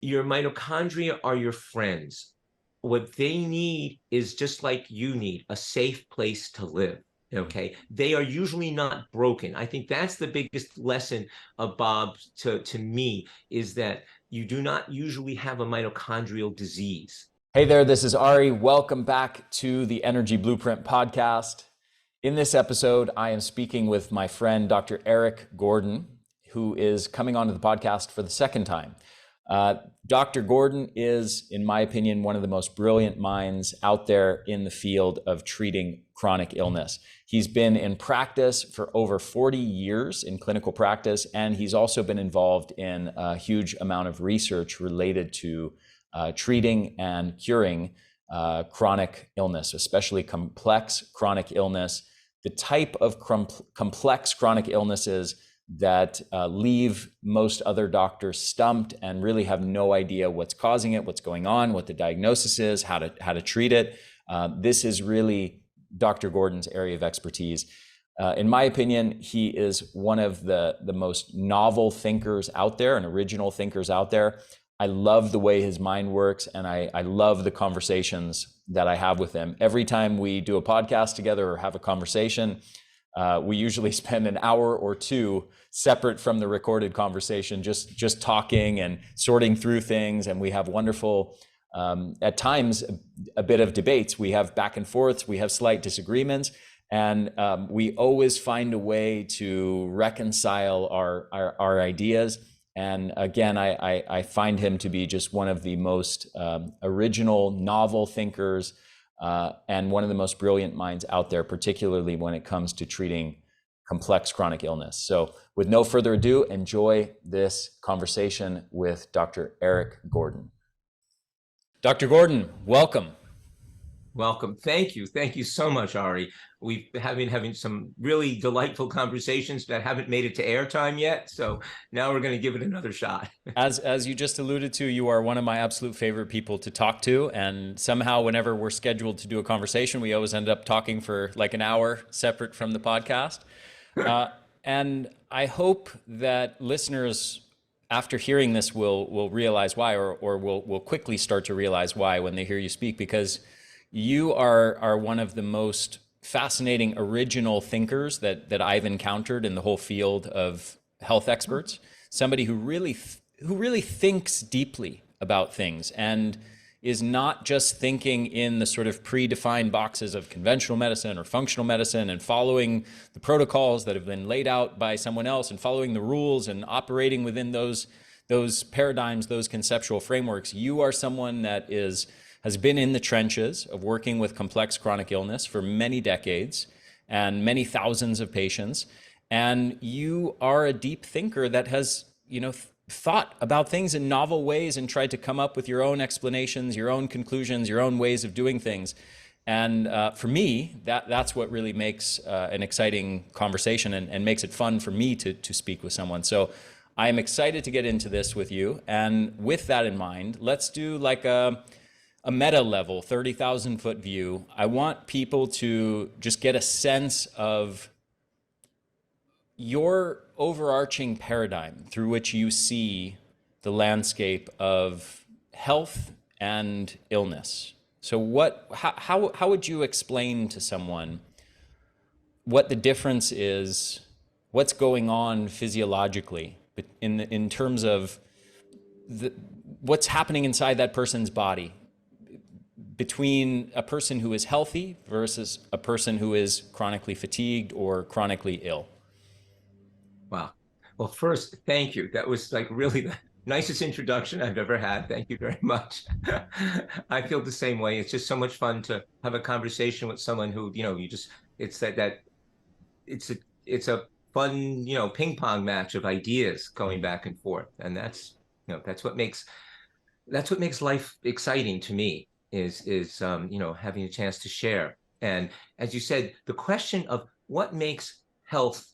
your mitochondria are your friends. What they need is just like you need a safe place to live. Okay. They are usually not broken. I think that's the biggest lesson of Bob to me is that you do not usually have a mitochondrial disease. Hey there, this is Ari. Welcome back to the Energy Blueprint podcast. In this episode, I am speaking with my friend, Dr. Eric Gordon, who is coming onto the podcast for the second time. Dr. Gordon is, in my opinion, one of the most brilliant minds out there in the field of treating chronic illness. He's been in practice for over 40 years in clinical practice, and he's also been involved in a huge amount of research related to treating and curing chronic illness, especially complex chronic illness, the type of complex chronic illnesses that leave most other doctors stumped and really have no idea what's causing it, what's going on, what the diagnosis is, how to treat it. This is really Dr. Gordon's area of expertise. In my opinion, he is one of the most novel thinkers out there and original thinkers out there. I love the way his mind works, and I love the conversations that I have with him. Every time we do a podcast together or have a conversation, we usually spend an hour or two separate from the recorded conversation, just talking and sorting through things. And we have wonderful, at times, a bit of debates. We have back and forths, we have slight disagreements, and we always find a way to reconcile our ideas. And again, I find him to be just one of the most original, novel thinkers and one of the most brilliant minds out there, particularly when it comes to treating complex chronic illness. So with no further ado, enjoy this conversation with Dr. Eric Gordon. Dr. Gordon, welcome. Welcome. Thank you. Thank you so much, Ari. We've been having some really delightful conversations that haven't made it to airtime yet. So now we're going to give it another shot. As you just alluded to, you are one of my absolute favorite people to talk to. And somehow whenever we're scheduled to do a conversation, we always end up talking for like an hour separate from the podcast. And I hope that listeners, after hearing this, will realize why, or will quickly start to realize why when they hear you speak, because you are one of the most fascinating original thinkers that I've encountered in the whole field of health experts. Somebody who really thinks deeply about things and is not just thinking in the sort of predefined boxes of conventional medicine or functional medicine and following the protocols that have been laid out by someone else and following the rules and operating within those paradigms, those conceptual frameworks. You are someone that has been in the trenches of working with complex chronic illness for many decades and many thousands of patients. And you are a deep thinker that has, thought about things in novel ways and tried to come up with your own explanations, your own conclusions, your own ways of doing things. And for me, that's what really makes an exciting conversation and makes it fun for me to speak with someone. So I am excited to get into this with you. And with that in mind, let's do like a meta level, 30,000 foot view. I want people to just get a sense of your overarching paradigm through which you see the landscape of health and illness. So how would you explain to someone what the difference is, what's going on physiologically in terms of what's happening inside that person's body between a person who is healthy versus a person who is chronically fatigued or chronically ill? Wow. Well, first, thank you. That was like really the nicest introduction I've ever had. Thank you very much. I feel the same way. It's just so much fun to have a conversation with someone who, it's it's a fun, ping pong match of ideas going back and forth. And that's what makes life exciting to me is having a chance to share. And as you said, the question of what makes health,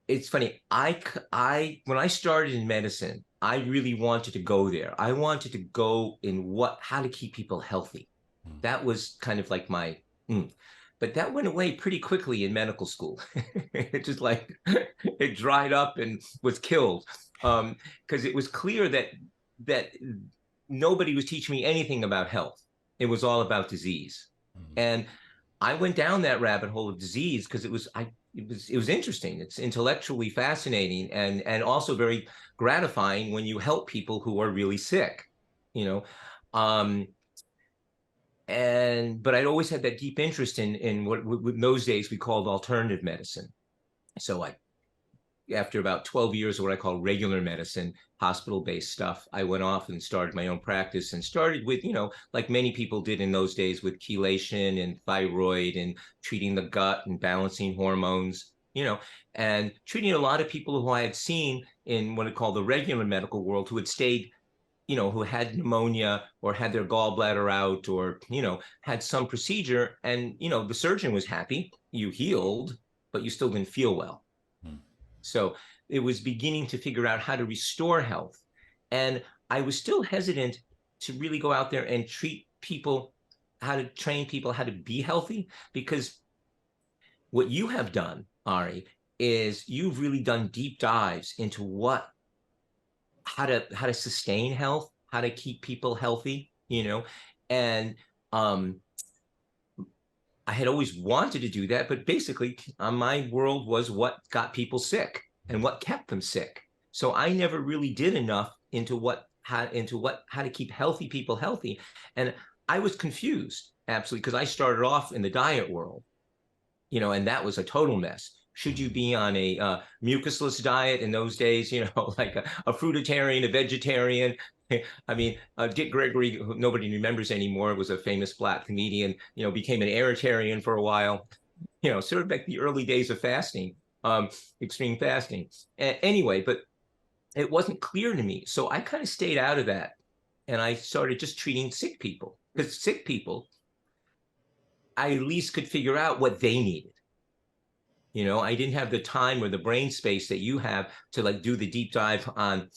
it's funny. When I started in medicine, I really wanted to go there. I wanted to go in how to keep people healthy. That was kind of like my, but that went away pretty quickly in medical school. It just like, it dried up and was killed. Because it was clear that nobody was teaching me anything about health. It was all about disease. Mhm. And I went down that rabbit hole of disease because it was interesting. It's intellectually fascinating and also very gratifying when you help people who are really sick, you know. Um, but I'd always had that deep interest in what in those days we called alternative medicine. So I after about 12 years of what I call regular medicine, hospital-based stuff, I went off and started my own practice and started with, like many people did in those days with chelation and thyroid and treating the gut and balancing hormones, and treating a lot of people who I had seen in what I call the regular medical world who had stayed, who had pneumonia or had their gallbladder out or, had some procedure. And, the surgeon was happy, you healed, but you still didn't feel well. Mhm. So it was beginning to figure out how to restore health. And I was still hesitant to really go out there and treat people, how to train people how to be healthy, because what you have done, Ari, is you've really done deep dives into how to sustain health, how to keep people healthy, and um, I had always wanted to do that, but basically, my world was what got people sick and what kept them sick. So I never really did enough how to keep healthy people healthy, and I was confused absolutely because I started off in the diet world, and that was a total mess. Should you be on a mucusless diet in those days, like a fruitarian, a vegetarian? I mean, Dick Gregory, who nobody remembers anymore, was a famous black comedian, became an aeritarian for a while, sort of like the early days of fasting, extreme fasting. Anyway, but it wasn't clear to me. So I kind of stayed out of that. And I started just treating sick people because sick people, I at least could figure out what they needed. I didn't have the time or the brain space that you have to like do the deep dive on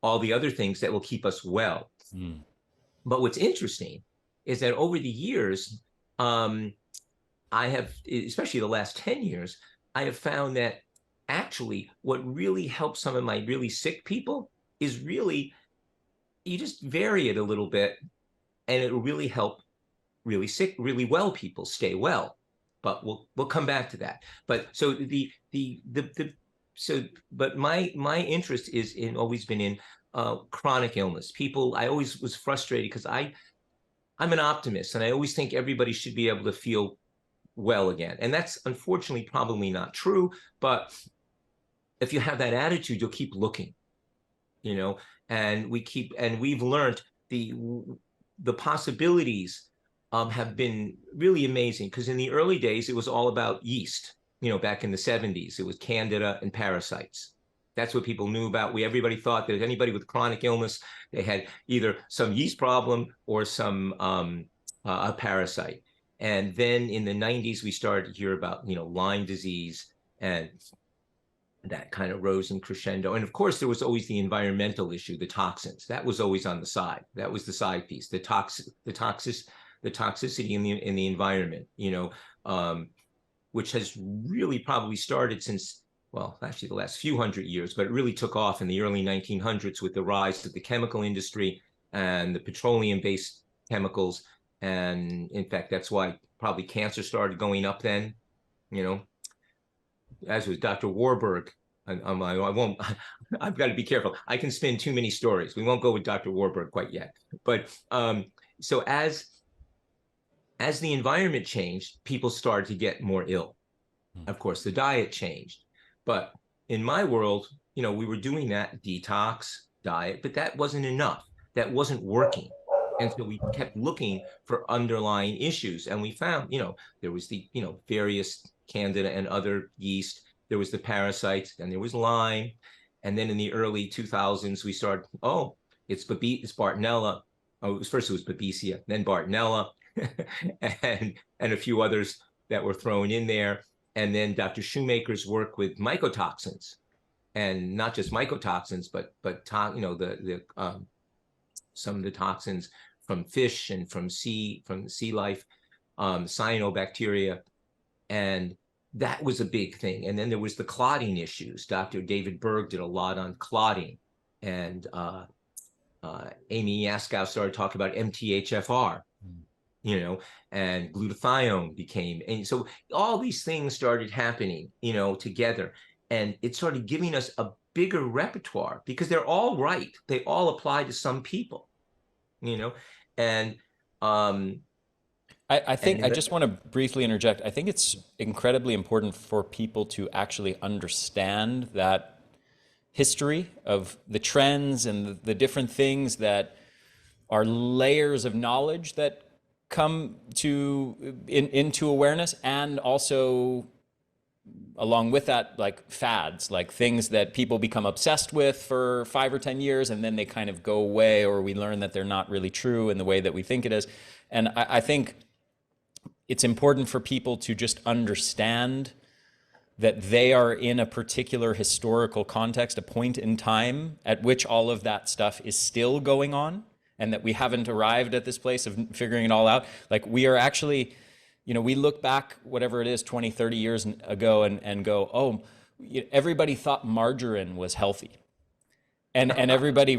all the other things that will keep us well. Mm. But what's interesting is that over the years, I have, especially the last 10 years, I have found that actually what really helps some of my really sick people is really, you just vary it a little bit and it will really help really sick, really well people stay well. But we'll come back to that. But so the so but my interest is in always been in chronic illness. People, I always was frustrated because I'm an optimist and I always think everybody should be able to feel well again. And that's unfortunately probably not true. But if you have that attitude, you'll keep looking, you know, and we've learned the possibilities have been really amazing because in the early days it was all about yeast. Back in the 70s, it was candida and parasites. That's what people knew about. Everybody thought that anybody with chronic illness, they had either some yeast problem or some a parasite. And then in the 90s, we started to hear about Lyme disease, and that kind of rose in crescendo. And of course, there was always the environmental issue, the toxins. That was always on the side. That was the side piece, the toxicity in the environment. Which has really probably started since, well, actually the last few hundred years, but it really took off in the early 1900s with the rise of the chemical industry and the petroleum-based chemicals. And in fact, that's why probably cancer started going up then. You know, as was Dr. Warburg. I won't. I've got to be careful. I can spin too many stories. We won't go with Dr. Warburg quite yet. But so as the environment changed, people started to get more ill. Of course, the diet changed, but in my world, we were doing that detox diet, but that wasn't enough. That wasn't working. And so we kept looking for underlying issues. And we found, there was the, various candida and other yeast. There was the parasites, and there was Lyme. And then in the early 2000s, we started, it's Bartonella. First it was Babesia, then Bartonella, and a few others that were thrown in there. And then Dr. Shoemaker's work with mycotoxins, and not just mycotoxins, but some of the toxins from fish and from the sea life, cyanobacteria, and that was a big thing. And then there was the clotting issues. Dr. David Berg did a lot on clotting, and Amy Yaskow started talking about MTHFR, you know, and glutathione became, and so all these things started happening, you know, together, and it started giving us a bigger repertoire because they're all right. They all apply to some people, you know, and I think I just want to briefly interject. I think it's incredibly important for people to actually understand that history of the trends and the different things that are layers of knowledge that come to into awareness, and also along with that, like fads, like things that people become obsessed with for 5 or 10 years and then they kind of go away, or we learn that they're not really true in the way that we think it is. And I think it's important for people to just understand that they are in a particular historical context, a point in time at which all of that stuff is still going on, and that we haven't arrived at this place of figuring it all out. Like, we are actually, you know, we look back, whatever it is, 20, 30 years ago and go, oh, everybody thought margarine was healthy. And everybody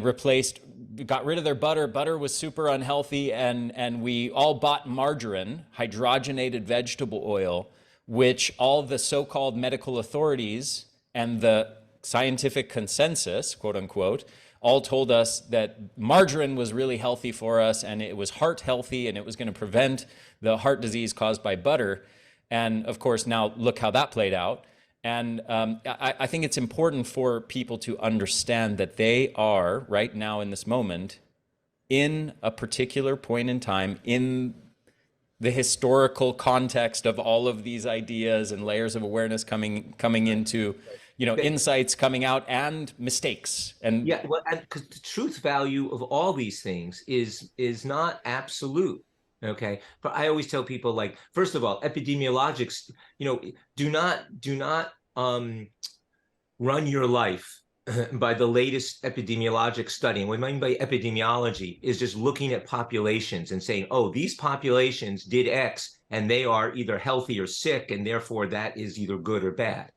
got rid of their butter. Butter was super unhealthy, and we all bought margarine, hydrogenated vegetable oil, which all the so-called medical authorities and the scientific consensus, quote unquote, all told us that margarine was really healthy for us, and it was heart healthy, and it was going to prevent the heart disease caused by butter. And of course, now look how that played out. And I think it's important for people to understand that they are, right now in this moment, in a particular point in time in the historical context of all of these ideas and layers of awareness coming into, you know, insights coming out and mistakes. And yeah, well, because the truth value of all these things is not absolute. Okay, but I always tell people, like, first of all, epidemiologics, you know, do not run your life by the latest epidemiologic study. And what I mean by epidemiology is just looking at populations and saying, oh, these populations did X, and they are either healthy or sick, and therefore that is either good or bad.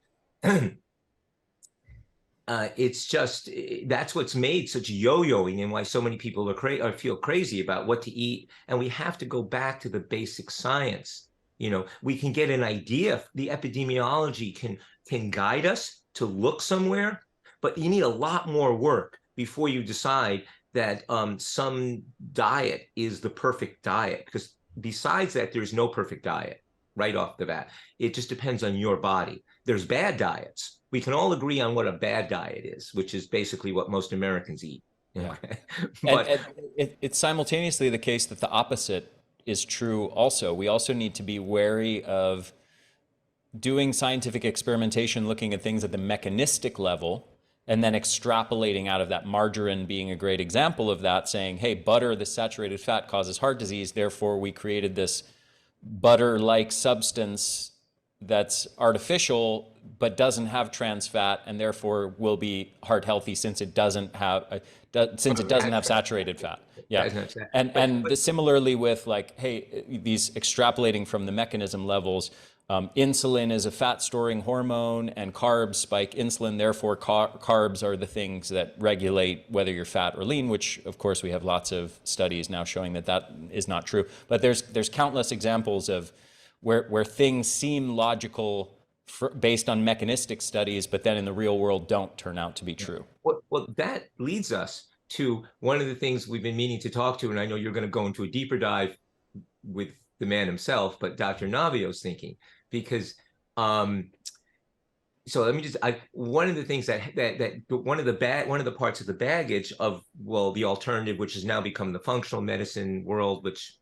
It's just, that's what's made such yo-yoing, and why so many people are feel crazy about what to eat. And we have to go back to the basic science. You know, we can get an idea. The epidemiology can guide us to look somewhere, but you need a lot more work before you decide that some diet is the perfect diet. Because besides that, there's no perfect diet right off the bat. It just depends on your body. There's bad diets. We can all agree on what a bad diet is, which is basically what most Americans eat. yeah, Okay. and, But and it's simultaneously the case that the opposite is true also. We also need to be wary of doing scientific experimentation, looking at things at the mechanistic level, and then extrapolating out of that. Margarine being a great example of that, saying, hey, butter, the saturated fat, causes heart disease, therefore we created this butter-like substance that's artificial but doesn't have trans fat, and therefore will be heart healthy since it doesn't have saturated fat. Yeah, and similarly with, like, hey, these extrapolating from the mechanism levels. Insulin is a fat storing hormone, and carbs spike insulin. Therefore, carbs are the things that regulate whether you're fat or lean, which of course we have lots of studies now showing that that is not true. But there's countless examples of where things seem logical based on mechanistic studies, but then in the real world don't turn out to be true. Well, that leads us to one of the things we've been meaning to talk to, and I know you're going to go into a deeper dive with the man himself, but Dr. Navio's thinking, because so let me just, one of the things one of the parts of the baggage of, well, the alternative, which has now become the functional medicine world, which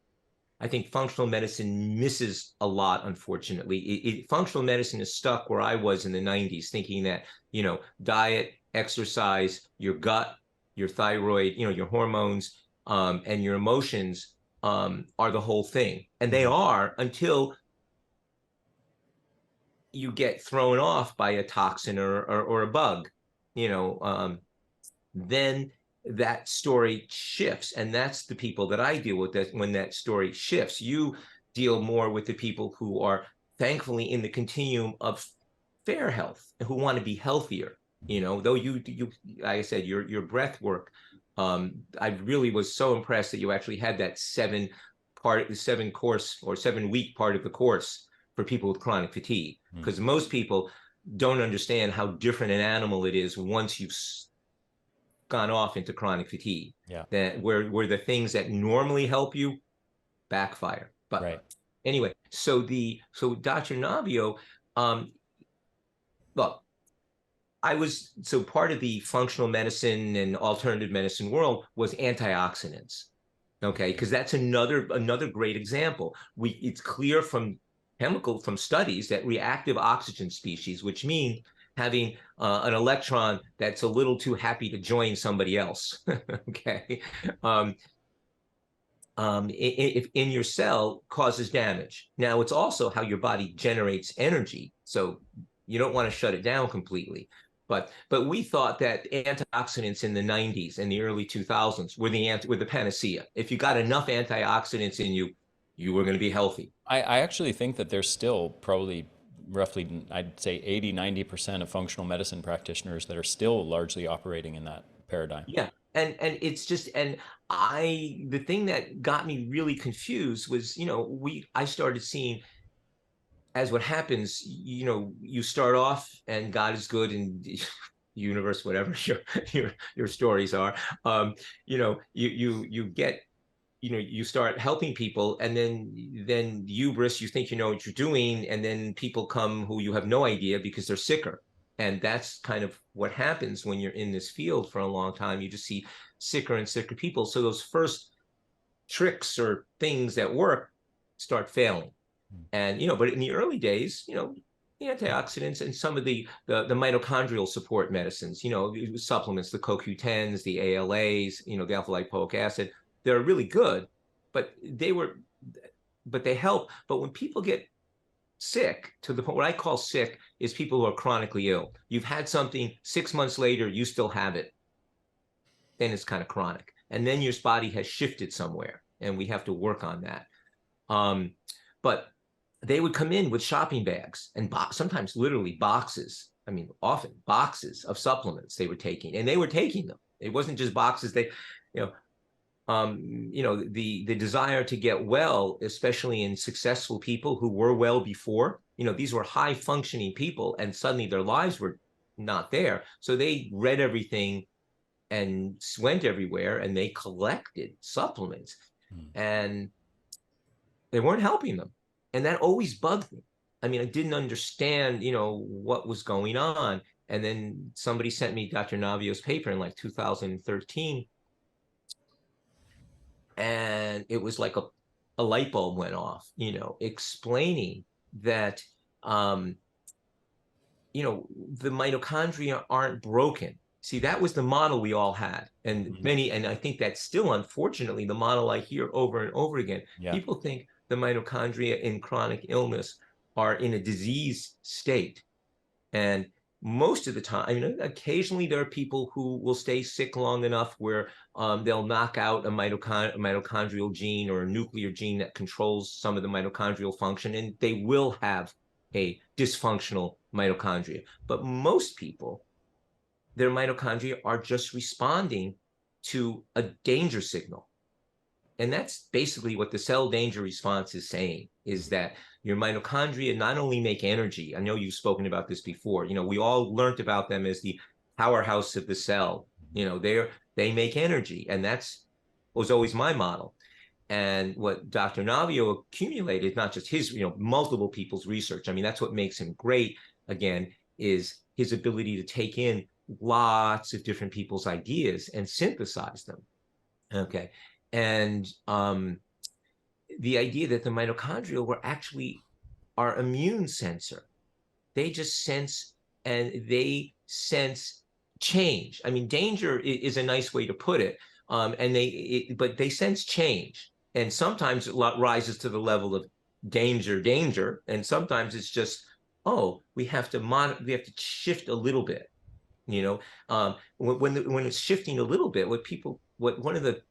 I think functional medicine misses a lot, unfortunately. Functional medicine is stuck where I was in the 90s, thinking that, you know, diet, exercise, your gut, your thyroid, you know, your hormones, and your emotions are the whole thing. And they are, until you get thrown off by a toxin or a bug, you know, then that story shifts. And that's the people that I deal with, that when that story shifts. You deal more with the people who are thankfully in the continuum of fair health, who want to be healthier. Though you like I said, your breath work, I really was so impressed that you actually had that 7 course or 7 week part of the course for people with chronic fatigue, because most people don't understand how different an animal it is once you've gone off into chronic fatigue. Yeah. That where the things that normally help you backfire. But Right. anyway, so Dr. Navio, um, look, so part of the functional medicine and alternative medicine world was antioxidants. Okay, because that's another great example. It's clear from studies that reactive oxygen species, which mean having an electron that's a little too happy to join somebody else. Okay, if in your cell causes damage. Now, it's also how your body generates energy. So you don't want to shut it down completely. But we thought that antioxidants in the 90s and the early 2000s were the panacea. If you got enough antioxidants in you, you were going to be healthy. I actually think that there's still probably roughly, I'd say 80-90% of functional medicine practitioners that are still largely operating in that paradigm. Yeah. And it's just, and the thing that got me really confused was, I started seeing, as what happens, you start off and God is good and universe, whatever your stories are, you get, you start helping people, and then hubris, you think you know what you're doing, and then people come who you have no idea because they're sicker. And that's kind of what happens when you're in this field for a long time. You just see sicker and sicker people. So those first tricks or things that work start failing. And but in the early days, the antioxidants and some of the mitochondrial support medicines, supplements, the CoQ10s, the ALAs, the alpha lipoic acid, they're really good, but they help. But when people get sick, to the point, what I call sick is people who are chronically ill. You've had something, 6 months later, you still have it, then it's kind of chronic. And then your body has shifted somewhere, and we have to work on that. But they would come in with shopping bags and sometimes literally boxes. I mean, often boxes of supplements they were taking, and they were taking them. It wasn't just boxes. The desire to get well, especially in successful people who were well before. These were high functioning people, and suddenly their lives were not there. So they read everything and went everywhere, and they collected supplements, and they weren't helping them. And that always bugged me. I mean, I didn't understand, what was going on. And then somebody sent me Dr. Navio's paper in like 2013. And it was like a light bulb went off, explaining that, the mitochondria aren't broken. See, that was the model we all had. And and I think that's still, unfortunately, the model I hear over and over again. Yeah. People think the mitochondria in chronic illness are in a disease state. And most of the time, occasionally there are people who will stay sick long enough where they'll knock out a mitochondrial gene or a nuclear gene that controls some of the mitochondrial function, and they will have a dysfunctional mitochondria. But most people, their mitochondria are just responding to a danger signal. And that's basically what the cell danger response is saying, is that your mitochondria not only make energy. I know you've spoken about this before. We all learned about them as the powerhouse of the cell. They make energy, and was always my model. And what Dr. Navio accumulated, not just his, multiple people's research. I mean, that's what makes him great, again, is his ability to take in lots of different people's ideas and synthesize them. Okay. And the idea that the mitochondria were actually our immune sensor. They just sense, and they sense change. I mean, danger is a nice way to put it. But they sense change. And sometimes it rises to the level of danger. And sometimes it's just, oh, we have to shift a little bit. When it's shifting a little bit, one of the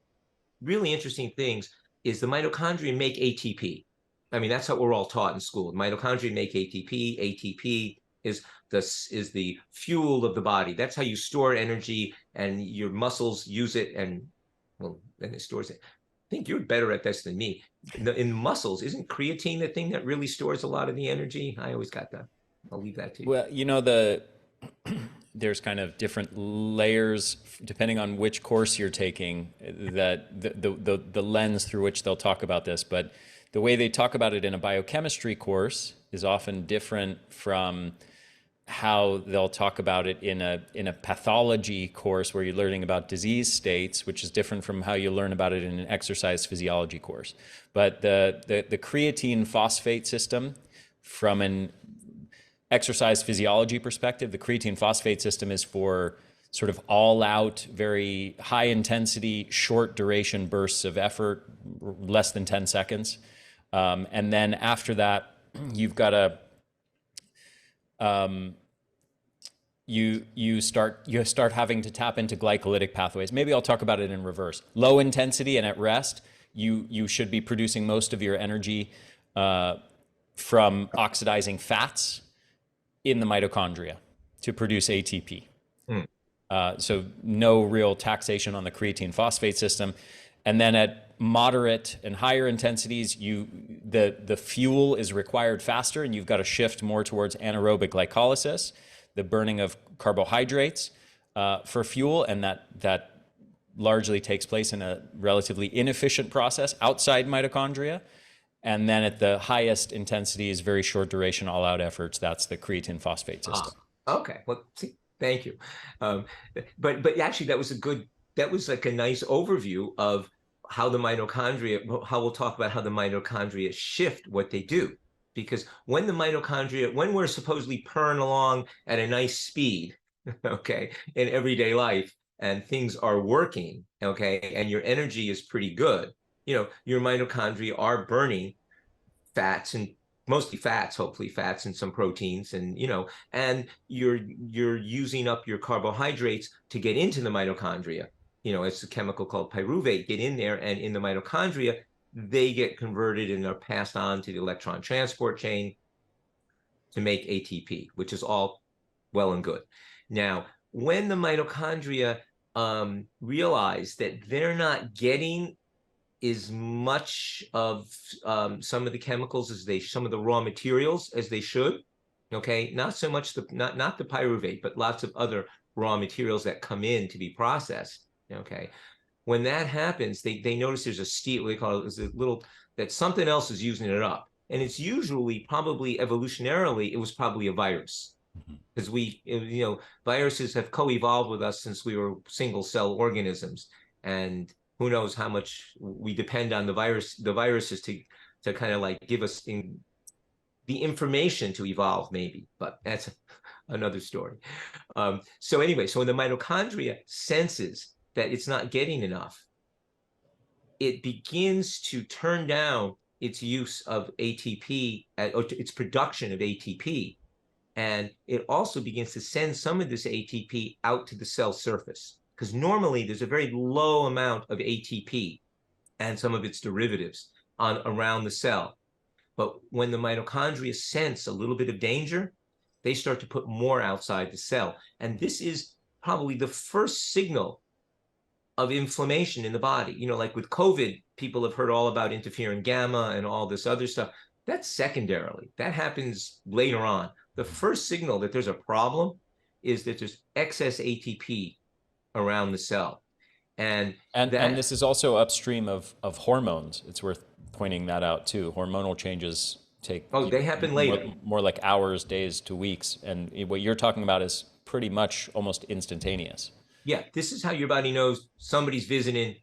really interesting things is the mitochondria make ATP. I mean, that's what we're all taught in school. Mitochondria make ATP. ATP is the fuel of the body. That's how you store energy, and your muscles use it, and well, then it stores it. I think you're better at this than me. In muscles, isn't creatine the thing that really stores a lot of the energy? I always got that. I'll leave that to you. Well, there's kind of different layers depending on which course you're taking, that the lens through which they'll talk about this. But the way they talk about it in a biochemistry course is often different from how they'll talk about it in a pathology course where you're learning about disease states, which is different from how you learn about it in an exercise physiology course. But the creatine phosphate system, from an exercise physiology perspective, the creatine phosphate system is for sort of all out, very high intensity, short duration bursts of effort, less than 10 seconds. And then after that, you've got to, you start having to tap into glycolytic pathways. Maybe I'll talk about it in reverse. Low intensity and at rest, you should be producing most of your energy from oxidizing fats in the mitochondria to produce ATP. So no real taxation on the creatine phosphate system. And then at moderate and higher intensities, the fuel is required faster, and you've got to shift more towards anaerobic glycolysis, the burning of carbohydrates for fuel, and that largely takes place in a relatively inefficient process outside mitochondria. And then at the highest intensities, very short duration, all-out efforts, that's the creatine phosphate system. Okay. Well, see, thank you. But actually, that was like a nice overview of how the mitochondria, how we'll talk about how the mitochondria shift what they do. Because when we're supposedly purring along at a nice speed, okay, in everyday life, and things are working, okay, and your energy is pretty good, your mitochondria are burning fats, and mostly fats, hopefully fats and some proteins, and and you're using up your carbohydrates to get into the mitochondria. It's a chemical called pyruvate get in there, and in the mitochondria they get converted and are passed on to the electron transport chain to make ATP, which is all well and good. Now, when the mitochondria realize that they're not getting as much of some of the chemicals some of the raw materials as they should, okay, not so much not the pyruvate, but lots of other raw materials that come in to be processed, okay. When that happens, they notice there's a steal, they call it, is a little, that something else is using it up. And it's usually, probably evolutionarily, it was probably a virus. Because viruses have co-evolved with us since we were single cell organisms. And who knows how much we depend on the viruses to kind of like give us the information to evolve, maybe. But that's another story. So anyway, so when the mitochondria senses that it's not getting enough, it begins to turn down its use of ATP, or its production of ATP. And it also begins to send some of this ATP out to the cell surface, because normally there's a very low amount of ATP and some of its derivatives around the cell. But when the mitochondria sense a little bit of danger, they start to put more outside the cell. And this is probably the first signal of inflammation in the body. Like with COVID, people have heard all about interferon gamma and all this other stuff. That's secondarily. That happens later on. The first signal that there's a problem is that there's excess ATP around the cell. And this is also upstream of hormones. It's worth pointing that out too. Hormonal changes take they happen later. More like hours, days to weeks. And what you're talking about is pretty much almost instantaneous. Yeah, this is how your body knows somebody's visiting.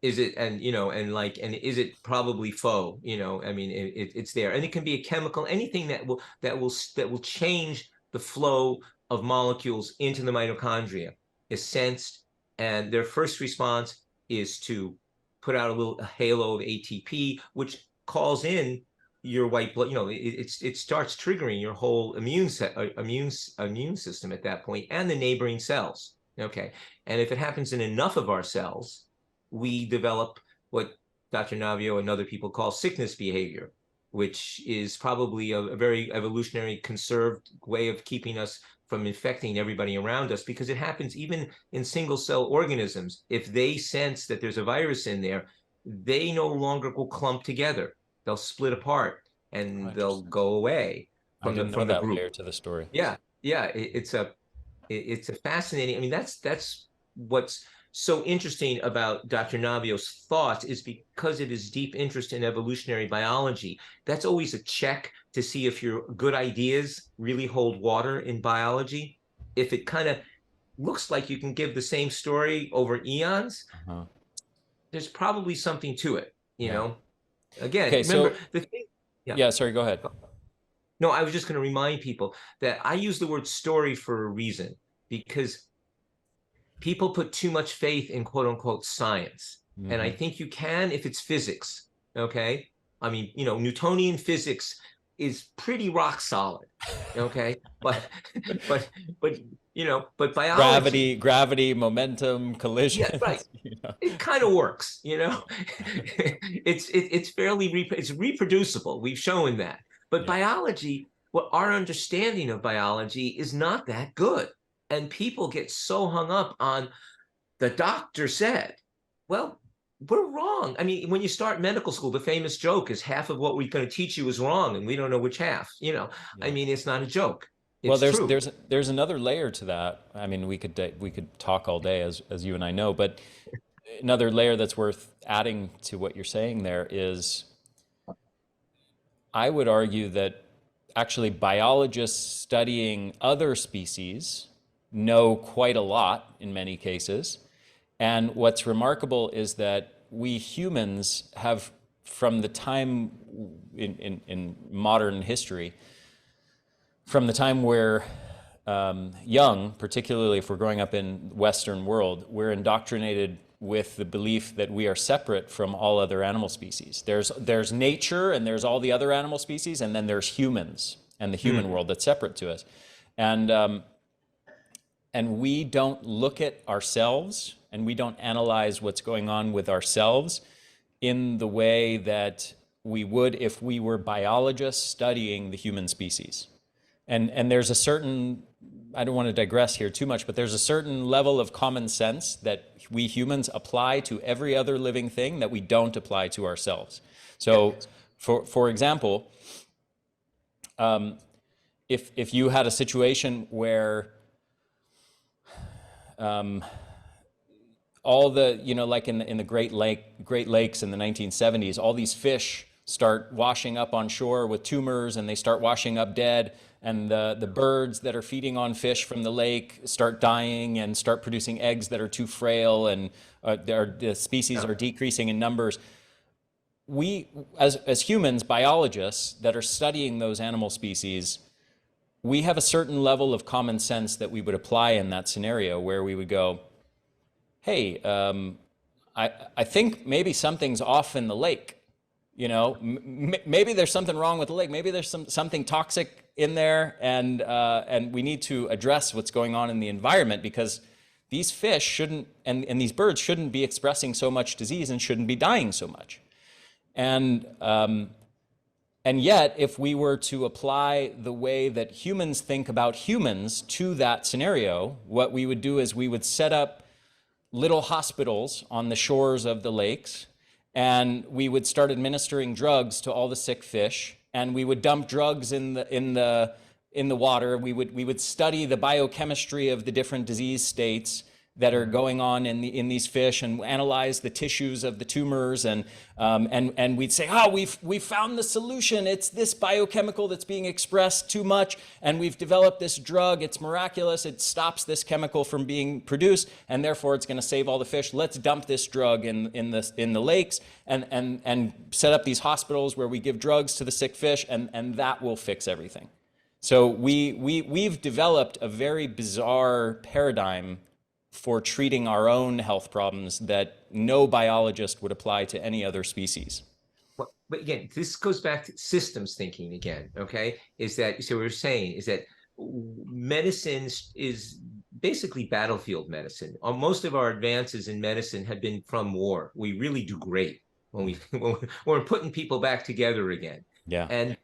Is it, and is it probably faux? I mean, it's there, and it can be a chemical, anything that will change the flow of molecules into the mitochondria is sensed, and their first response is to put out a halo of ATP, which calls in your white blood. It starts triggering your whole immune system at that point, and the neighboring cells. Okay, and if it happens in enough of our cells, we develop what Dr. Navio and other people call sickness behavior. which is probably a very evolutionary conserved way of keeping us from infecting everybody around us, because it happens even in single cell organisms. If they sense that there's a virus in there, they no longer will clump together. They'll split apart Oh, and they'll interesting. go away I from didn't know the that group. layer to the story. Yeah, yeah, it's a fascinating. I mean, that's what's so interesting about Dr. Navio's thoughts, is because of his deep interest in evolutionary biology. That's always a check to see if your good ideas really hold water in biology. If it kind of looks like you can give the same story over eons, Uh-huh. there's probably something to it, you Yeah. know? Again, Okay, remember so the thing, yeah. yeah, sorry, go ahead. No, I was just going to remind people that I use the word story for a reason, because people put too much faith in quote unquote science. And I Hmm. think you can if it's physics. Okay. I mean, Newtonian physics is pretty rock solid. Okay. But, but, but, but biology, Gravity, momentum, yeah, right. collisions, It kind of works, it's it's reproducible. We've shown that. But Yeah. biology, what our understanding of biology is not that good. And people get so hung up on the doctor said. Well, we're wrong. I mean, when you start medical school, the famous joke is half of what we're going to teach you is wrong, and we don't know which half. I Yeah. mean, it's not a joke. Well, It's true. there's another layer to that. I mean, we could talk all day as you and I know, but another layer that's worth adding to what you're saying there is I would argue that actually biologists studying other species know quite a lot in many cases. And what's remarkable is that we humans have, from the time in modern history, from the time we're young, particularly if we're growing up in Western world, we're indoctrinated with the belief that we are separate from all other animal species. There's nature and there's all the other animal species, and then there's humans and the human Hmm. world that's separate to us. And and we don't look at ourselves and we don't analyze what's going on with ourselves in the way that we would if we were biologists studying the human species. And there's a certain, I don't want to digress here too much, but there's a certain level of common sense that we humans apply to every other living thing that we don't apply to ourselves. Yeah. So, for example, if you had a situation where all the, like in the Great Lakes in the 1970s, all these fish start washing up on shore with tumors, and they start washing up dead, and the birds that are feeding on fish from the lake start dying and start producing eggs that are too frail, and the species Yeah. are decreasing in numbers. We, as humans, biologists that are studying those animal species, we have a certain level of common sense that we would apply in that scenario, where we would go, hey, I think maybe something's off in the lake. Maybe there's something wrong with the lake. Maybe there's something toxic in there, and we need to address what's going on in the environment, because these fish shouldn't, and these birds shouldn't be expressing so much disease and shouldn't be dying so much. And yet, if we were to apply the way that humans think about humans to that scenario, what we would do is we would set up little hospitals on the shores of the lakes, and we would start administering drugs to all the sick fish, and we would dump drugs in the water. We would study the biochemistry of the different disease states that are going on in these fish, and analyze the tissues of the tumors, and we'd say, we've found the solution. It's this biochemical that's being expressed too much, and we've developed this drug. It's miraculous. It stops this chemical from being produced, and therefore it's going to save all the fish. Let's dump this drug in the lakes, and set up these hospitals where we give drugs to the sick fish, and that will fix everything. So we've developed a very bizarre paradigm for treating our own health problems that no biologist would apply to any other species. Well, but again, this goes back to systems thinking again. Okay, is that so? We're saying is that medicine is basically battlefield medicine. Most of our advances in medicine have been from war. We really do great when we're putting people back together again. Yeah. And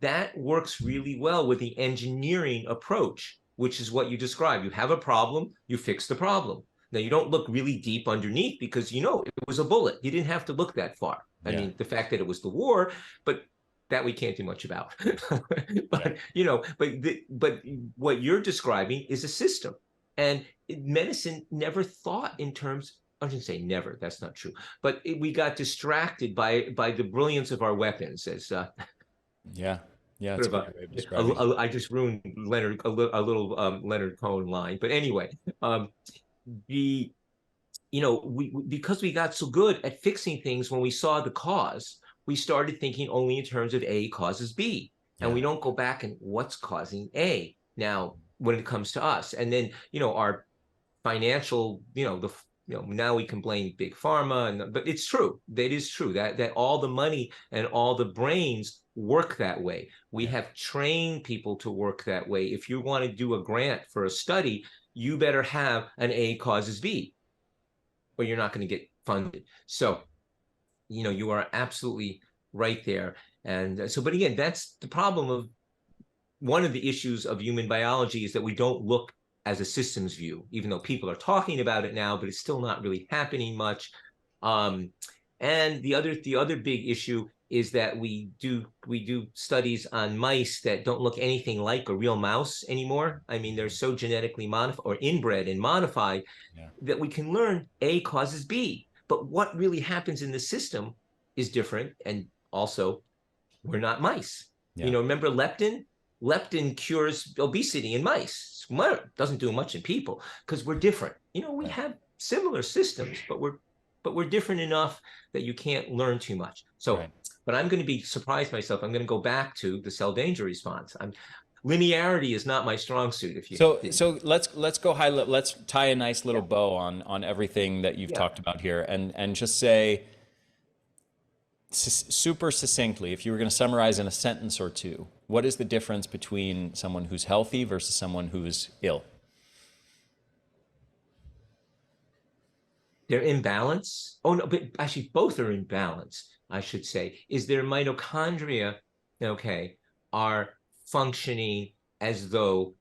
that works really well with the engineering approach, which is what you described. You have a problem, you fix the problem. Now you don't look really deep underneath because you know it was a bullet. You didn't have to look that far. I Yeah. mean, the fact that it was the war, but that we can't do much about. Yeah. But you know, but what you're describing is a system, and medicine never thought in terms. I shouldn't say never. That's not true. But we got distracted by the brilliance of our weapons, as Yeah. Yeah. It's sort a of great way of describing it. I just ruined Leonard a little Leonard Cohen line, but anyway, um, the you know we because we got so good at fixing things when we saw the cause, we started thinking only in terms of A causes B, and Yeah. we don't go back and what's causing A now when it comes to us, and then our financial, now we can blame big pharma, but it's true. That is true that all the money and all the brains work that way. We Yeah. have trained people to work that way. If you want to do a grant for a study, you better have an A causes B, or you're not going to get funded. So, you are absolutely right there. And so, but again, that's the problem of one of the issues of human biology is that we don't look as a systems view, even though people are talking about it now, but it's still not really happening much. Um, and the other big issue is that we do studies on mice that don't look anything like a real mouse anymore. I mean, they're so genetically modified or inbred and modified Yeah. that we can learn A causes B. But what really happens in the system is different. And also, we're not mice. Yeah. Remember leptin? Leptin cures obesity in mice. Doesn't do much in people because we're different. We Right. have similar systems, but we're different enough that you can't learn too much. So, Right. but I'm going to be surprised myself. I'm going to go back to the cell danger response. Linearity is not my strong suit. If you So didn't, so let's go high. Let's tie a nice little yeah, bow on everything that you've yeah. talked about here, and just say super succinctly, if you were going to summarize in a sentence or two, what is the difference between someone who's healthy versus someone who's ill? They're in balance. Oh no, but actually both are in balance, I should say. Is their mitochondria, okay, are functioning as though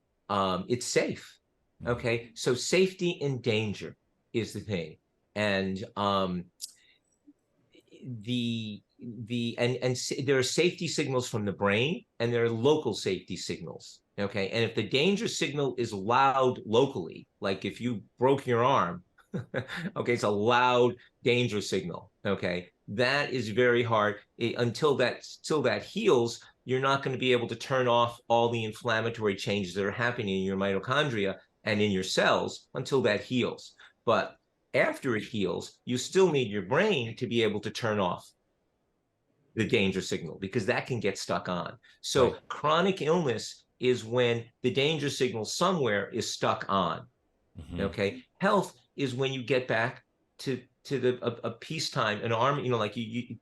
it's safe. Mhm. Okay. So safety and danger is the thing. And there are safety signals from the brain and there are local safety signals. Okay. And if the danger signal is loud locally, like if you broke your arm, okay, it's a loud danger signal. Okay. That is very hard. Until that heals, you're not going to be able to turn off all the inflammatory changes that are happening in your mitochondria and in your cells until that heals. But after it heals, you still need your brain to be able to turn off the danger signal because that can get stuck on. Right. So chronic illness is when the danger signal somewhere is stuck on. Hmm. Okay. Health is when you get back to a peacetime, an arm, like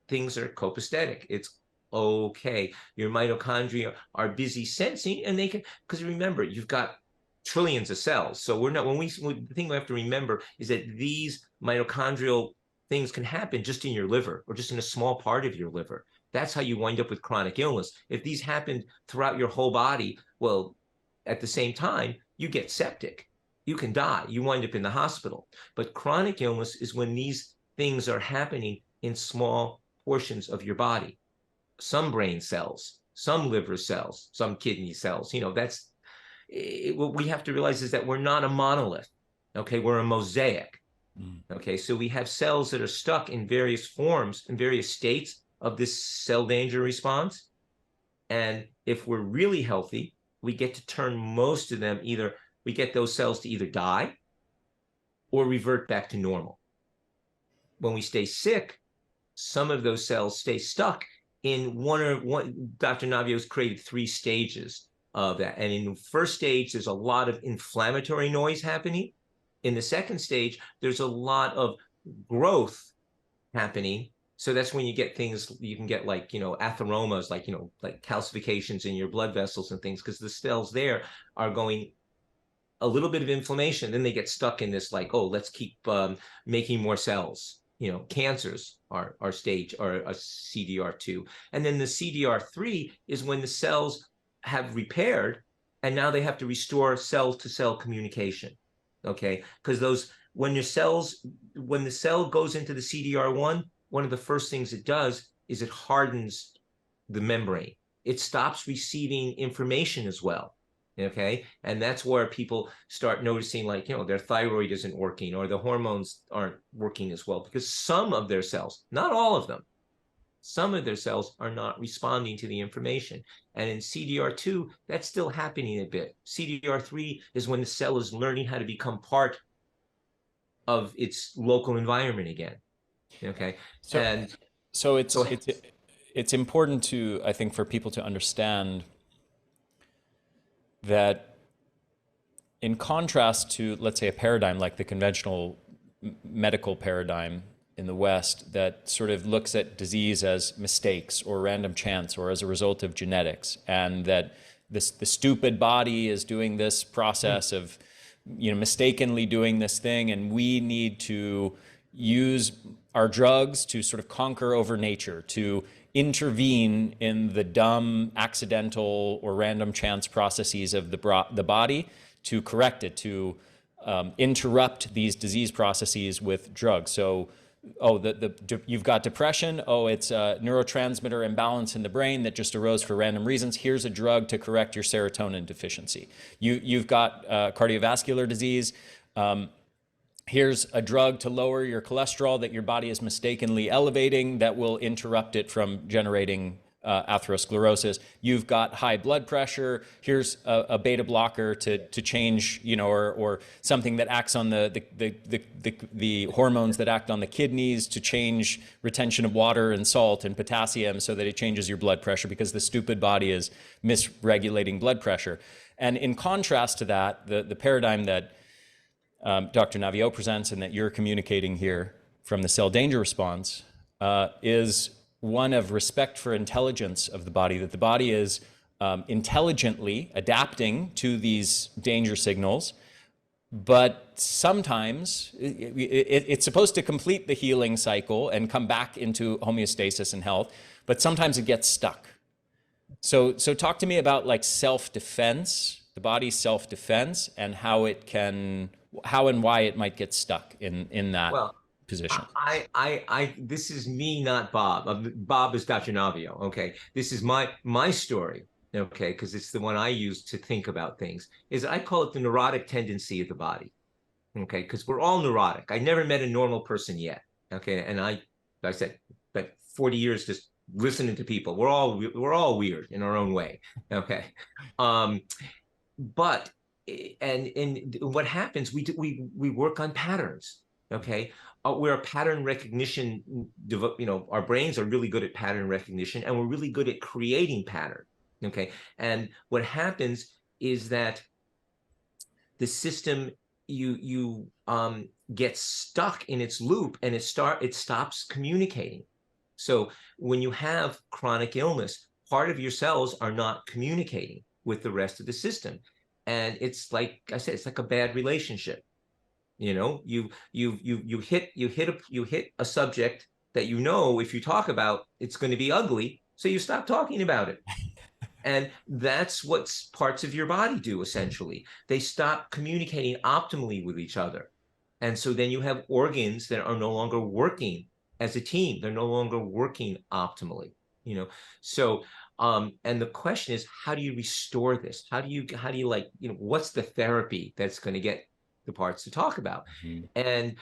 things are copacetic. It's okay. Your mitochondria are busy sensing, and they can, because remember, you've got trillions of cells. So we're not, the thing we have to remember is that these mitochondrial things can happen just in your liver or just in a small part of your liver. That's how you wind up with chronic illness. If these happen throughout your whole body, well, at the same time, you get septic. You can die. You wind up in the hospital. But chronic illness is when these things are happening in small portions of your body. Some brain cells, some liver cells, some kidney cells. What we have to realize is that we're not a monolith. Okay, we're a mosaic. Mm. Okay, so we have cells that are stuck in various forms, in various states of this cell danger response. And if we're really healthy, we get to turn most of them we get those cells to either die or revert back to normal. When we stay sick, some of those cells stay stuck in one. Dr. Navio's created 3 stages of that. And in the first stage, there's a lot of inflammatory noise happening. In the second stage, there's a lot of growth happening. So that's when you get things, you can get like, atheromas, like calcifications in your blood vessels and things, because the cells there are going a little bit of inflammation. Then they get stuck in this, like, oh, let's keep making more cells. cancers are stage or a CDR2. And then the CDR3 is when the cells have repaired and now they have to restore cell to cell communication. Okay, because when the cell goes into the CDR1, one of the first things it does is it hardens the membrane. It stops receiving information as well. Okay, and that's where people start noticing, like, their thyroid isn't working or the hormones aren't working as well, because some of their cells, not all of them, some of their cells are not responding to the information. And in CDR2, that's still happening a bit. CDR3 is when the cell is learning how to become part of its local environment again. Okay, So, and so go it's ahead. it's it's important to, I think, for people to understand that in contrast to, let's say, a paradigm like the conventional medical paradigm in the West that sort of looks at disease as mistakes or random chance or as a result of genetics, and that the stupid body is doing this process of, mistakenly doing this thing, and we need to use our drugs to sort of conquer over nature, to intervene in the dumb, accidental, or random chance processes of the body to correct it, to interrupt these disease processes with drugs. So, you've got depression. Oh, it's a neurotransmitter imbalance in the brain that just arose for random reasons. Here's a drug to correct your serotonin deficiency. You've got cardiovascular disease. Here's a drug to lower your cholesterol that your body is mistakenly elevating that will interrupt it from generating atherosclerosis. You've got high blood pressure. Here's a beta blocker to change, or something that acts on the hormones that act on the kidneys to change retention of water and salt and potassium so that it changes your blood pressure, because the stupid body is misregulating blood pressure. And in contrast to that, the paradigm that Dr. Naviaux presents and that you're communicating here from the cell danger response is one of respect for intelligence of the body, that the body is intelligently adapting to these danger signals, but sometimes it's supposed to complete the healing cycle and come back into homeostasis and health, but sometimes it gets stuck. So talk to me about, like, self-defense, the body's self-defense, and how and why it might get stuck in that Well, position. this is me, not Bob. Bob is Dr. Navio. Okay, this is my story. Okay, because it's the one I use to think about things. Is I call it the neurotic tendency of the body. Okay, because we're all neurotic. I never met a normal person yet. Okay, and I said, but 40 years just listening to people. We're all weird in our own way. Okay, but and what happens, we work on patterns. Okay, we're a pattern recognition, our brains are really good at pattern recognition, and we're really good at creating pattern. Okay, and what happens is that the system, you get stuck in its loop, and it stops communicating. So when you have chronic illness, part of your cells are not communicating with the rest of the system, and it's like I said, it's like a bad relationship. You hit a subject that, if you talk about, it's going to be ugly, so you stop talking about it. And that's what parts of your body do, essentially. They stop communicating optimally with each other. And so then you have organs that are no longer working as a team. They're no longer working optimally, So, and the question is, how do you restore this? How do you what's the therapy that's going to get the parts to talk about? Mhm. And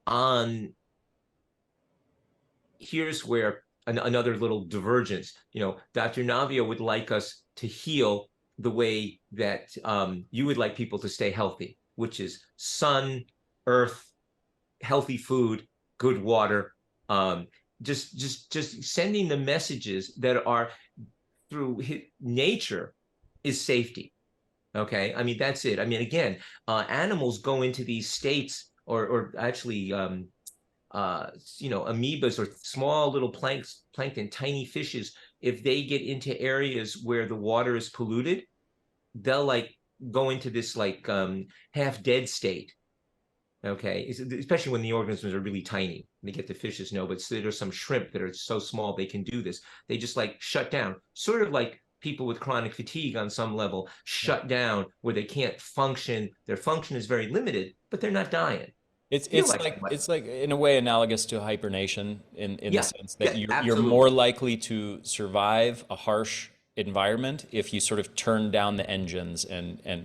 on here's where another little divergence. Dr. Navio would like us to heal the way that you would like people to stay healthy, which is sun, earth, healthy food, good water, just sending the messages that are through nature is safety. Okay, I mean, that's it. I mean, again, animals go into these states, or actually amoebas or small little plankton, tiny fishes. If they get into areas where the water is polluted, they'll, like, go into this, like, half dead state. Okay, especially when the organisms are really tiny. They get the fishes, no, but so there's some shrimp that are so small they can do this. They just like shut down, sort of like people with chronic fatigue on some level Yeah. shut down where they can't function. Their function is very limited, but they're not dying. It's Feel it's like like what? it's like in a way analogous to hibernation in the Yeah, sense that yeah, you're more absolutely. likely to survive a harsh environment if you sort of turn down the engines and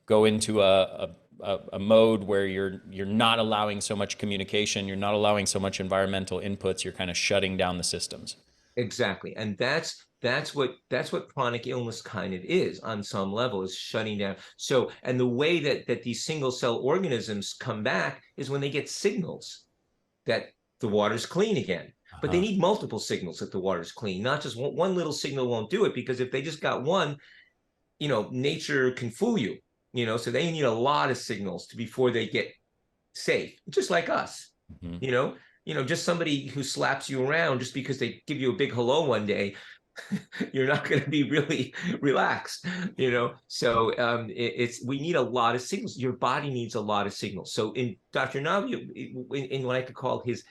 go into a mode where you're not allowing so much communication, you're not allowing so much environmental inputs, you're kind of shutting down the systems. Exactly. And that's what chronic illness kind of is on some level, is shutting down. So, and the way that these single cell organisms come back is when they get signals that the water's clean again. But they Uh-huh. need multiple signals that the water's clean. Not just one little signal won't do it, because if they just got one, nature can fool you. So they need a lot of signals before they get safe, just like us. Mhm. You know, just somebody who slaps you around just because they give you a big hello one day, you're not going to be really relaxed. So it's we need a lot of signals. Your body needs a lot of signals. So in Dr. Navi, in what I could call his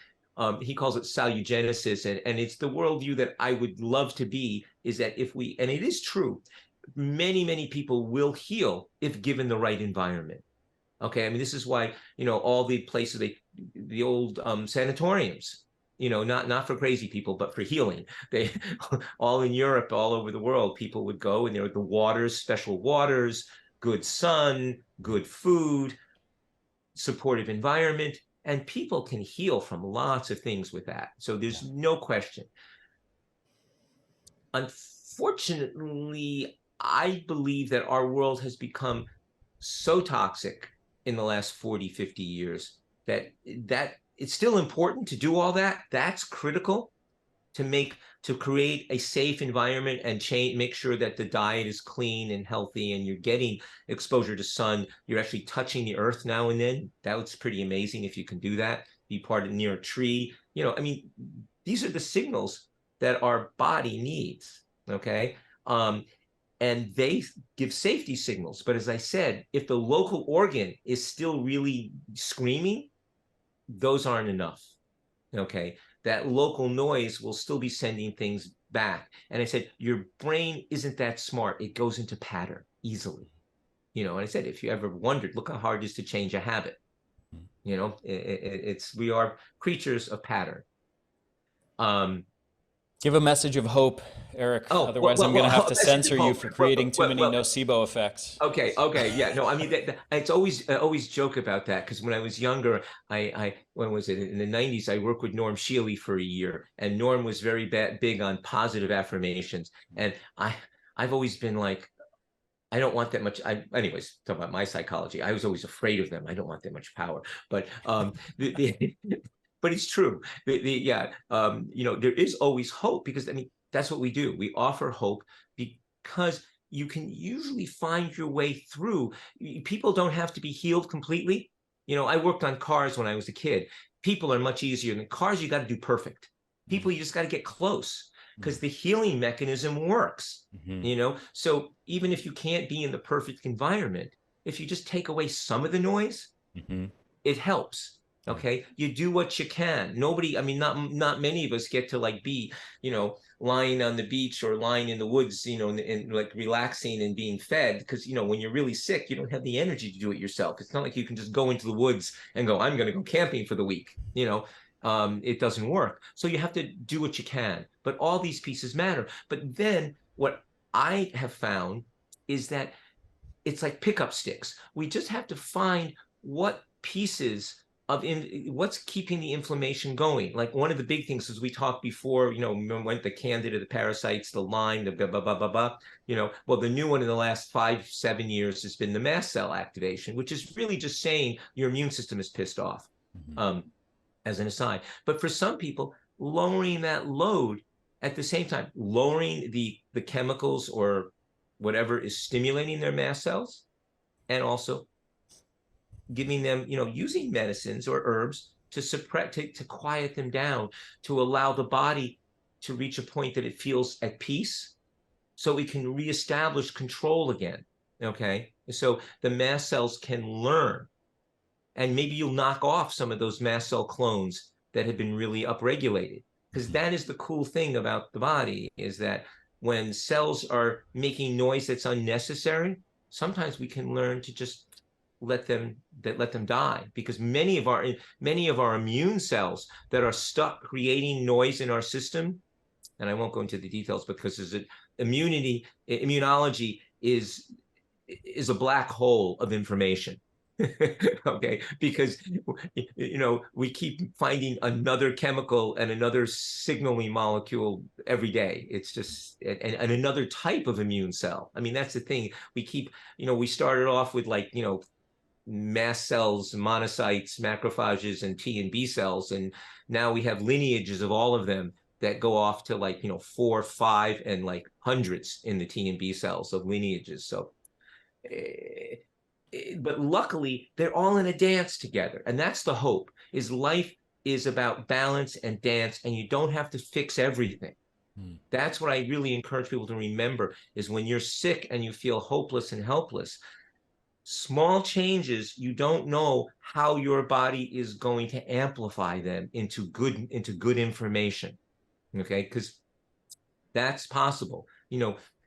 he calls it salugenesis, and it's the worldview that I would love to be, is that if we, and it is true, many people will heal if given the right environment. Okay, I mean, this is why, all the places, the old sanatoriums, not for crazy people, but for healing. They all in Europe, all over the world, people would go, and there were the waters, special waters, good sun, good food, supportive environment, and people can heal from lots of things with that. So Yeah. there's no question. Unfortunately, I believe that our world has become so toxic in the last 40, 50 years that it's still important to do all that. That's critical to create a safe environment and make sure that the diet is clean and healthy and you're getting exposure to sun. You're actually touching the earth now and then. That's pretty amazing if you can do that. Be part of near a tree. I mean, these are the signals that our body needs. Okay. And they give safety signals. But as I said, if the local organ is still really screaming, those aren't enough. Okay. That local noise will still be sending things back. And I said, your brain isn't that smart. It goes into pattern easily. And I said, if you ever wondered, look how hard it is to change a habit. We are creatures of pattern. Um, Give a message of hope, Eric. oh, Otherwise, I'm going to have to message of censor you hope. for creating too many Well, nocebo effects. okay, yeah, no, I mean, it's always, I always joke about that, because when I was younger, when was it, in the 90s, I worked with Norm Shealy for a year, and Norm was very big on positive affirmations, and I've always been like, I don't want that much. Anyways, talk about my psychology. I was always afraid of them. I don't want that much power, but but it's true. Yeah, there is always hope, because I mean, that's what we do. We offer hope because you can usually find your way through. People don't have to be healed completely. I worked on cars when I was a kid. People are much easier than cars. You got to do perfect. People, you just got to get close, because the healing mechanism works. Mm-hmm. So even if you can't be in the perfect environment, if you just take away some of the noise, Mm-hmm. it helps. Yeah. Okay, you do what you can. Nobody, I mean, not many of us get to like be, lying on the beach or lying in the woods, and like relaxing and being fed, because when you're really sick, you don't have the energy to do it yourself. It's not like you can just go into the woods and go, I'm going to go camping for the week. It doesn't work. So you have to do what you can. But all these pieces matter. But then what I have found is that it's like pickup sticks. We just have to find what pieces what's keeping the inflammation going. Like one of the big things, as we talked before, went the candida, the parasites, the Lyme, the blah, blah, blah, blah, blah. Well, the new one in the last 5-7 years has been the mast cell activation, which is really just saying your immune system is pissed off, Mm-hmm. as an aside. But for some people, lowering that load at the same time, lowering the chemicals or whatever is stimulating their mast cells, and also giving them, using medicines or herbs to suppress, to quiet them down, to allow the body to reach a point that it feels at peace, so it can reestablish control again. Okay, so the mast cells can learn, And maybe you'll knock off some of those mast cell clones that have been really upregulated. Because that is the cool thing about the body, is that when cells are making noise that's unnecessary, sometimes we can learn to just let them die, because many of our immune cells that are stuck creating noise in our system, and I won't go into the details because immunology is a black hole of information. Okay, because we keep finding another chemical and another signaling molecule every day. It's just and another type of immune cell. I mean, that's the thing. We started off with mast cells, monocytes, macrophages, and T and B cells, and now we have lineages of all of them that go off to 4, 5, and hundreds in the T and B cells of lineages. So but luckily they're all in a dance together, and that's the hope. Is life is about balance and dance, and you don't have to fix everything. That's what I really encourage people to remember, is when you're sick and you feel hopeless and helpless, small changes, you don't know how your body is going to amplify them into good information. Okay, because that's possible.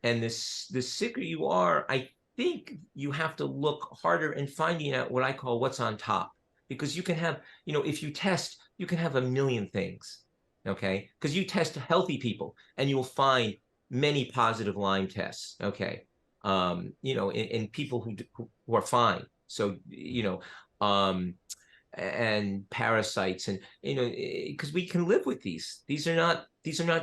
And the sicker you are, I think you have to look harder in finding out what I call what's on top. Because you can have, if you test, you can have a million things. Okay, because you test healthy people and you'll find many positive Lyme tests. Okay, in people who are fine. So, and parasites, and because we can live with these. These are not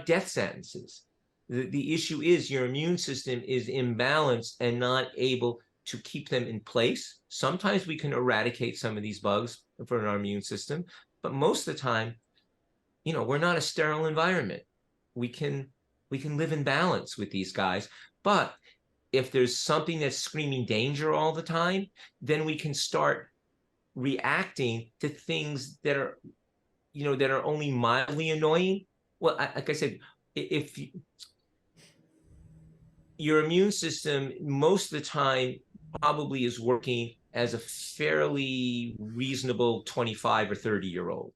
death sentences. The issue is your immune system is imbalanced and not able to keep them in place. Sometimes we can eradicate some of these bugs from our immune system, but most of the time, we're not a sterile environment. We can live in balance with these guys. But if there's something that's screaming danger all the time, then we can start reacting to things that are only mildly annoying. Well, like I said, if your immune system most of the time probably is working as a fairly reasonable 25 or 30-year-old.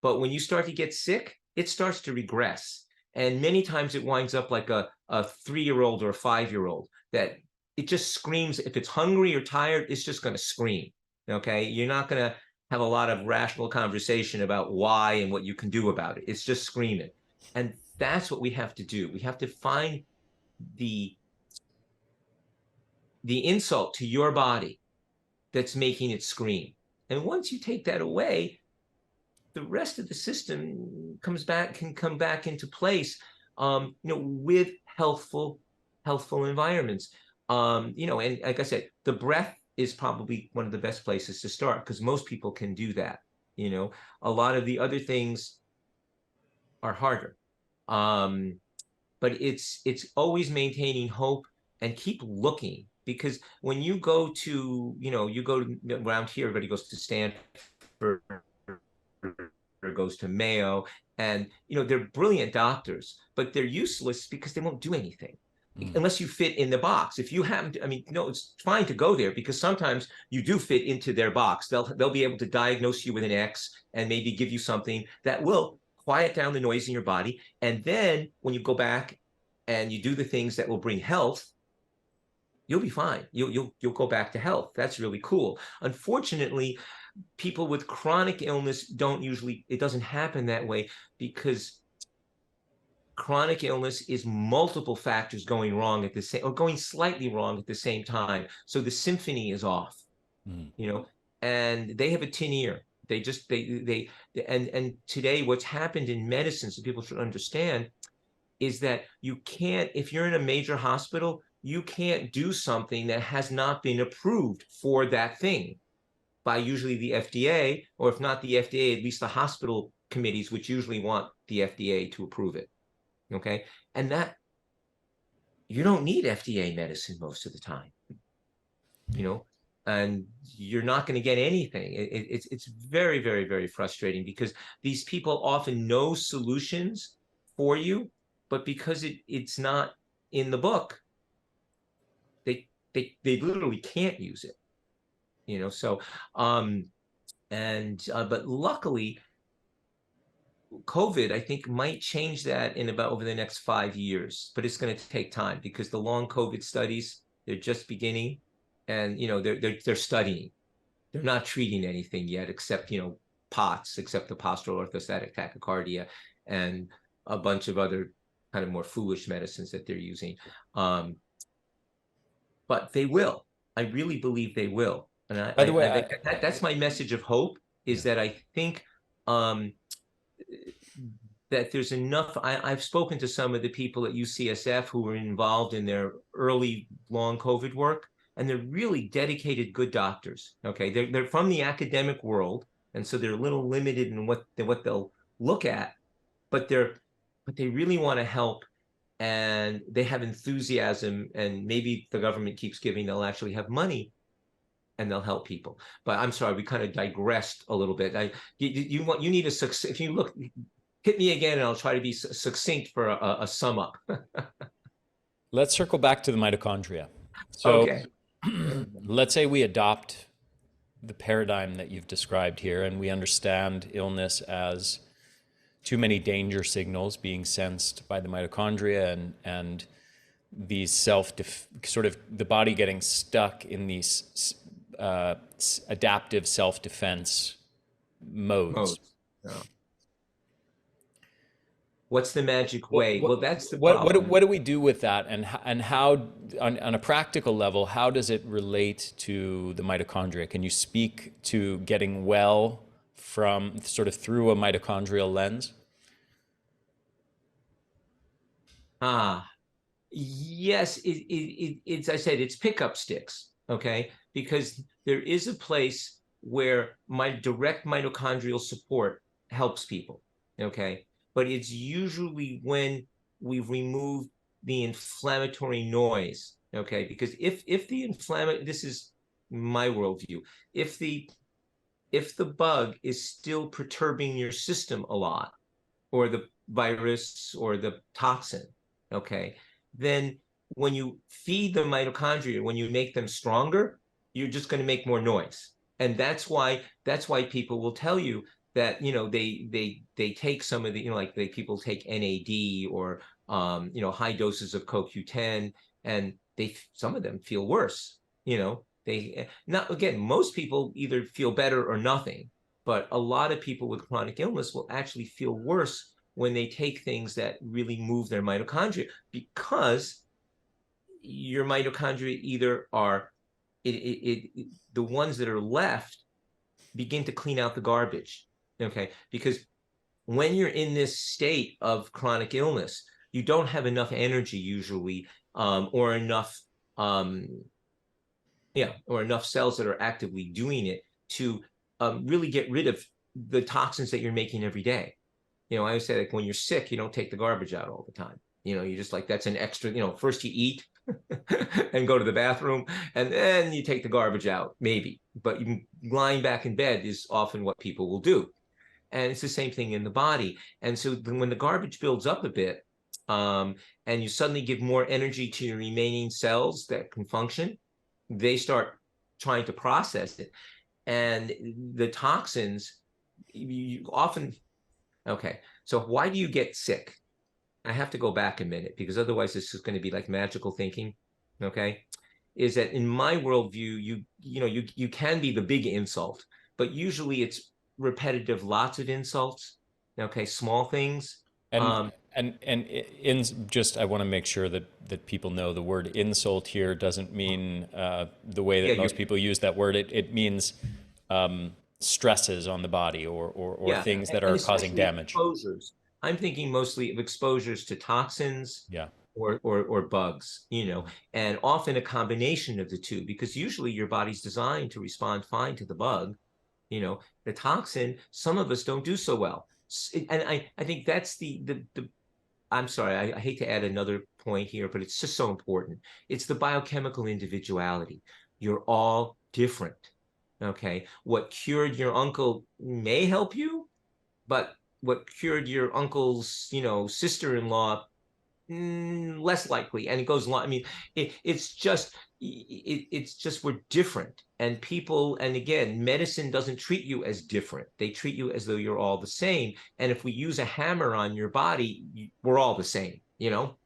But when you start to get sick, it starts to regress. And many times it winds up like a 3-year-old or a 5-year-old, that it just screams. If it's hungry or tired, it's just going to scream. Okay, you're not going to have a lot of rational conversation about why and what you can do about it. It's just screaming. And that's what we have to do. We have to find the insult to your body that's making it scream. And once you take that away, the rest of the system can come back into place, with healthful environments. And like I said, the breath is probably one of the best places to start, because most people can do that. A lot of the other things are harder. But it's always maintaining hope and keep looking, because when you go to, around here, everybody goes to Stanford or goes to Mayo, and they're brilliant doctors, but they're useless because they won't do anything unless you fit in the box. If you happen to, it's fine to go there, because sometimes you do fit into their box. They'll be able to diagnose you with an X and maybe give you something that will quiet down the noise in your body. And then when you go back and you do the things that will bring health, you'll be fine. You'll go back to health. That's really cool. Unfortunately, people with chronic illness it doesn't happen that way, because chronic illness is multiple factors going wrong at the same, or going slightly wrong at the same time. So the symphony is off, and they have a tin ear. And today what's happened in medicine, so people should understand, is that you can't, if you're in a major hospital, you can't do something that has not been approved for that thing by usually the FDA, or if not the FDA, at least the hospital committees, which usually want the FDA to approve it. Okay. And that, you don't need FDA medicine most of the time, and you're not going to get anything. It's very, very, very frustrating, because these people often know solutions for you, but because it's not in the book, they literally can't use it. So And but luckily, COVID, I think, might change that in about over the next 5 years, but it's going to take time because the long COVID studies, they're just beginning, and they're studying. They're not treating anything yet except POTS, except the postural orthostatic tachycardia, and a bunch of other kind of more foolish medicines that they're using. But they will. I really believe they will. And By the way, that's my message of hope, is that I think um, that there's enough. I've spoken to some of the people at UCSF who were involved in their early long COVID work, and they're really dedicated, good doctors. Okay, they're from the academic world, and so they're a little limited in what they'll look at, but they really want to help, and they have enthusiasm, and maybe the government keeps giving, they'll actually have money and they'll help people. But I'm sorry, we kind of digressed a little bit. You need a success. If you look, hit me again, and I'll try to be succinct for a sum up. let's circle back to the mitochondria. So Okay. let's say we adopt the paradigm that you've described here, and we understand illness as too many danger signals being sensed by the mitochondria, and these sort of the body getting stuck in these adaptive self-defense modes. Oh. What's the magic way? Well, that's the what problem. what do we do with that, and how on a practical level, how does it relate to the mitochondria? Can you speak to getting well from sort of through a mitochondrial lens? Ah, yes, it's, I said, it's pickup sticks, okay? Because there is a place where my direct mitochondrial support helps people, okay? But it's usually when we've removed the inflammatory noise, okay? Because if the this is my worldview, if the bug is still perturbing your system a lot, or the virus or the toxin, okay, then when you feed the mitochondria, when you make them stronger, you're just going to make more noise. And that's why people will tell you that they take some of the like people take NAD or high doses of CoQ10, and some of them feel worse. They not again, most people either feel better or nothing, but a lot of people with chronic illness will actually feel worse when they take things that really move their mitochondria, because your mitochondria either are the ones that are left begin to clean out the garbage. Okay, because when you're in this state of chronic illness, you don't have enough energy usually, or enough or enough cells that are actively doing it to really get rid of the toxins that you're making every day. I always say, like, when you're sick, you don't take the garbage out all the time. You just like, that's an extra, first you eat and go to the bathroom, and then you take the garbage out, maybe. But lying back in bed is often what people will do. And it's the same thing in the body. And so when the garbage builds up a bit, and you suddenly give more energy to your remaining cells that can function, they start trying to process it. And the toxins, you often, okay, so why do you get sick? I have to go back a minute, because otherwise this is going to be like magical thinking, okay? Is that in my worldview, you can be the big insult, but usually it's repetitive, lots of insults, okay, small things. And in just, I want to make sure that people know the word insult here doesn't mean the way that most people use that word. It means stresses on the body, or things that are causing damage. Exposures. I'm thinking mostly of exposures to toxins, Yeah. or bugs, and often a combination of the two, because usually your body's designed to respond fine to the bug. The toxin, some of us don't do so well. And I think that's the I'm sorry, I hate to add another point here, but it's just so important. It's the biochemical individuality. You're all different. Okay. What cured your uncle may help you, but what cured your uncle's, sister-in-law less likely. And it goes along. I mean, it's just we're different. And people, and again, medicine doesn't treat you as different. They treat you as though you're all the same. And if we use a hammer on your body, we're all the same, you know?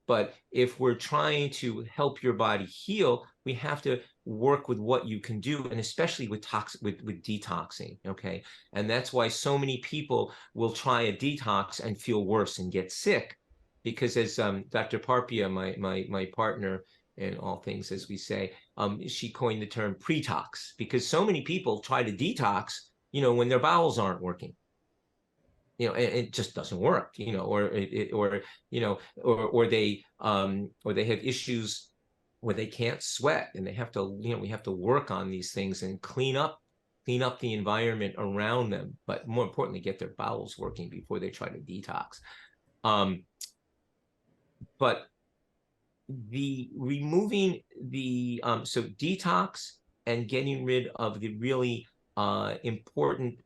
But if we're trying to help your body heal, we have to work with what you can do, and especially with with detoxing. Okay, and that's why so many people will try a detox and feel worse and get sick, because as Dr. Parpia, my partner in all things, as we say, she coined the term pretox, because so many people try to detox, when their bowels aren't working. It just doesn't work, or they have issues where they can't sweat, and they have to, we have to work on these things and clean up the environment around them, but more importantly, get their bowels working before they try to detox. But the removing the so detox and getting rid of the really important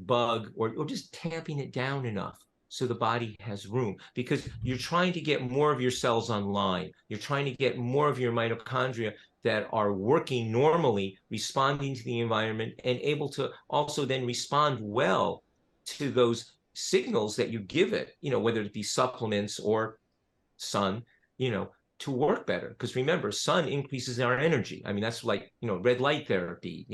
bug, or just tamping it down enough so the body has room, because you're trying to get more of your cells online. You're trying to get more of your mitochondria that are working normally, responding to the environment, and able to also then respond well to those signals that you give it, whether it be supplements or sun, to work better. Because remember, sun increases our energy. I mean, that's like, red light therapy,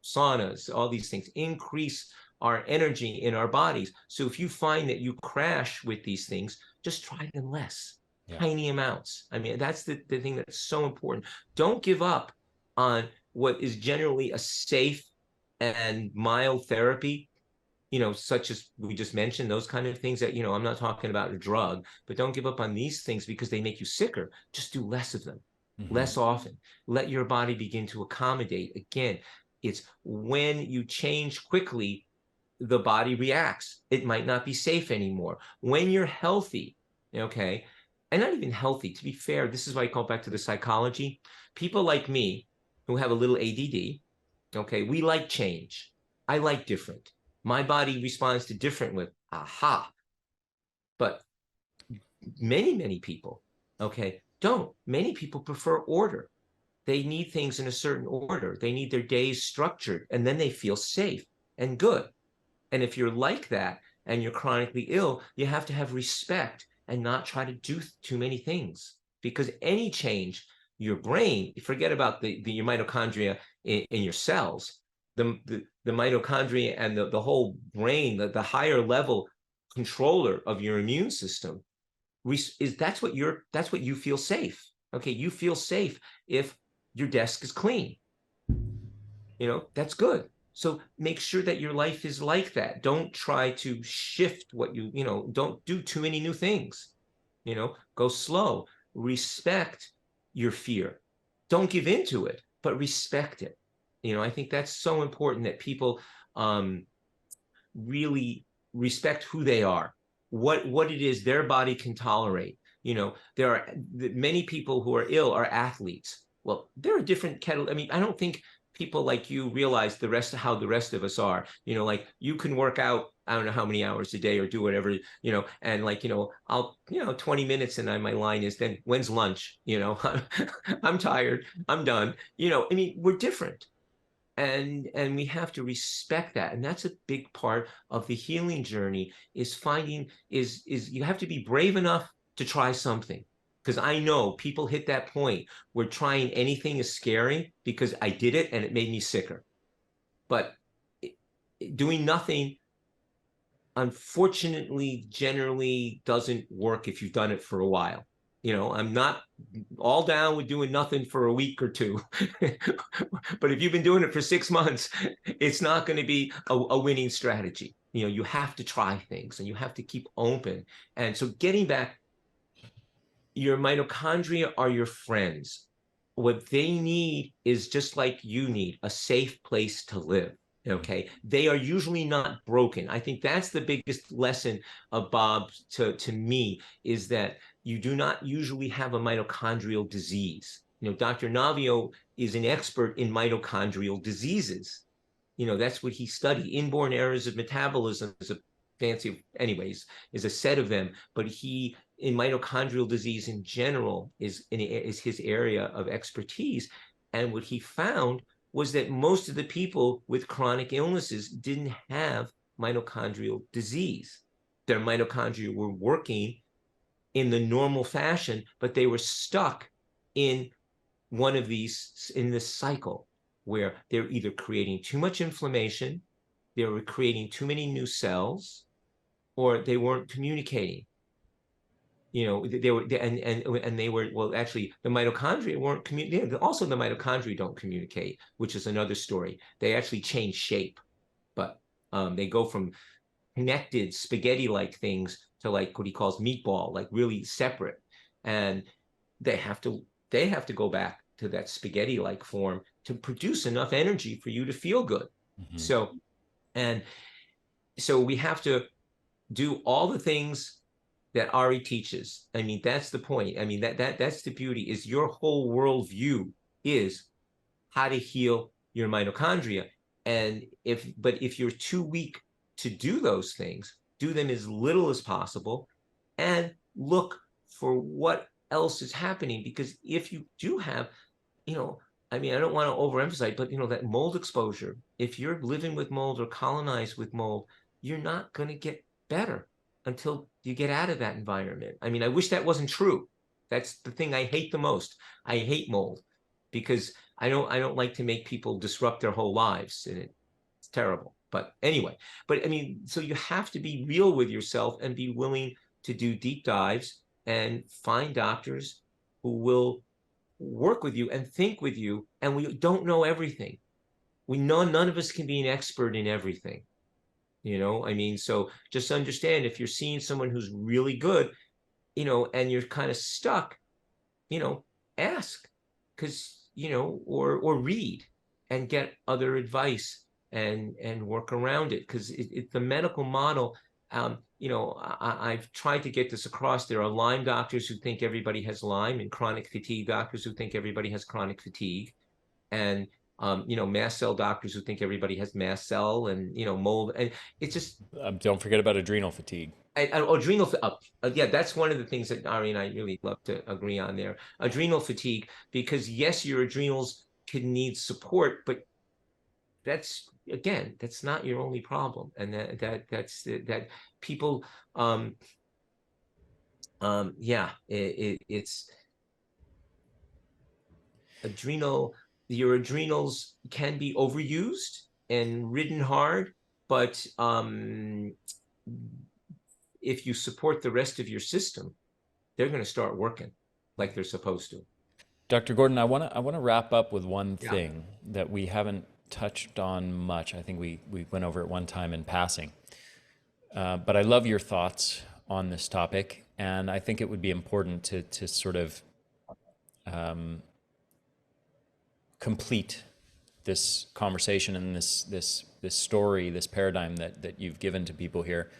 saunas, all these things increase our energy in our bodies. So if you find that you crash with these things, just try them less, tiny amounts. I mean, that's the thing that's so important. Don't give up on what is generally a safe and mild therapy, such as we just mentioned, those kind of things that, I'm not talking about a drug, but don't give up on these things because they make you sicker. Just do less of them, less often. Let your body begin to accommodate. Again, it's when you change quickly, the body reacts. It might not be safe anymore. When you're healthy, okay, and not even healthy, to be fair, this is why I call back to the psychology. People like me who have a little ADD, okay, we like change. I like different. My body responds to different with aha. But many people, okay, don't. Many people prefer order. They need things in a certain order. They need their days structured, and then they feel safe and good. And if you're like that and you're chronically ill, you have to have respect and not try to do too many things, because any change, your brain, forget about your mitochondria in your cells, the mitochondria and the whole brain, the higher level controller of your immune system, that's what you feel safe. Okay, you feel safe if your desk is clean. That's good. So make sure that your life is like that. Don't try to shift what don't do too many new things. Go slow. Respect your fear. Don't give into it, but respect it. I think that's so important, that people really respect who they are, what it is their body can tolerate. There are many people who are ill are athletes. Well, they're a different kettle. I mean, I don't think people like you realize how the rest of us are. Like, you can work out, I don't know how many hours a day, or do whatever, and like, I'll, 20 minutes, and my line is, then when's lunch? I'm tired, I'm done. I mean, we're different. And we have to respect that. And that's a big part of the healing journey, is finding, is you have to be brave enough to try something. Because I know people hit that point where trying anything is scary, because I did it and it made me sicker. But doing nothing, unfortunately, generally doesn't work if you've done it for a while. I'm not all down with doing nothing for a week or two. But if you've been doing it for 6 months, it's not going to be a winning strategy. You have to try things, and you have to keep open. And so, getting back, your mitochondria are your friends. What they need is just like you need, a safe place to live. Okay, they are usually not broken. I think that's the biggest lesson of Bob to me, is that you do not usually have a mitochondrial disease. Dr. Navio is an expert in mitochondrial diseases. That's what he studied. Inborn errors of metabolism is a fancy, anyways, is a set of them, but he in mitochondrial disease in general is his area of expertise. And what he found was that most of the people with chronic illnesses didn't have mitochondrial disease. Their mitochondria were working in the normal fashion, but they were stuck in one of these, in this cycle where they're either creating too much inflammation, they were creating too many new cells, or they weren't communicating. They were, and they were, well, actually, the mitochondria weren't communicating. Also, the mitochondria don't communicate, which is another story. They actually change shape, but they go from connected spaghetti-like things to like what he calls meatball, like really separate. And they have to go back to that spaghetti-like form to produce enough energy for you to feel good. Mm-hmm. So we have to do all the things that Ari teaches. I mean, that's the point. I mean, that's the beauty, is your whole worldview is how to heal your mitochondria. And if you're too weak to do those things, do them as little as possible and look for what else is happening. Because if you do have, I mean, I don't want to overemphasize, but that mold exposure, if you're living with mold or colonized with mold, you're not going to get better until you get out of that environment. I mean, I wish that wasn't true. That's the thing I hate the most. I hate mold because I don't like to make people disrupt their whole lives, and it's terrible. But anyway, I mean, so you have to be real with yourself and be willing to do deep dives and find doctors who will work with you and think with you. And we don't know everything. We know none of us can be an expert in everything. I mean, so just understand, if you're seeing someone who's really good, and you're kind of stuck, ask, because, or read and get other advice and work around it. Because the medical model, I've tried to get this across. There are Lyme doctors who think everybody has Lyme, and chronic fatigue doctors who think everybody has chronic fatigue, and mast cell doctors who think everybody has mast cell, and mold, and it's just Don't forget about adrenal fatigue. adrenal. Yeah, that's one of the things that Ari and I really love to agree on there. Adrenal fatigue, because yes, your adrenals can need support, but that's not your only problem, and that people, yeah, it's your adrenals can be overused and ridden hard, but if you support the rest of your system, they're going to start working like they're supposed to. Dr. Gordon, I want to wrap up with one Yeah. thing that we haven't touched on much. I think we went over it one time in passing. But I love your thoughts on this topic, and I think it would be important to sort of complete this conversation and this story, this paradigm that you've given to people here.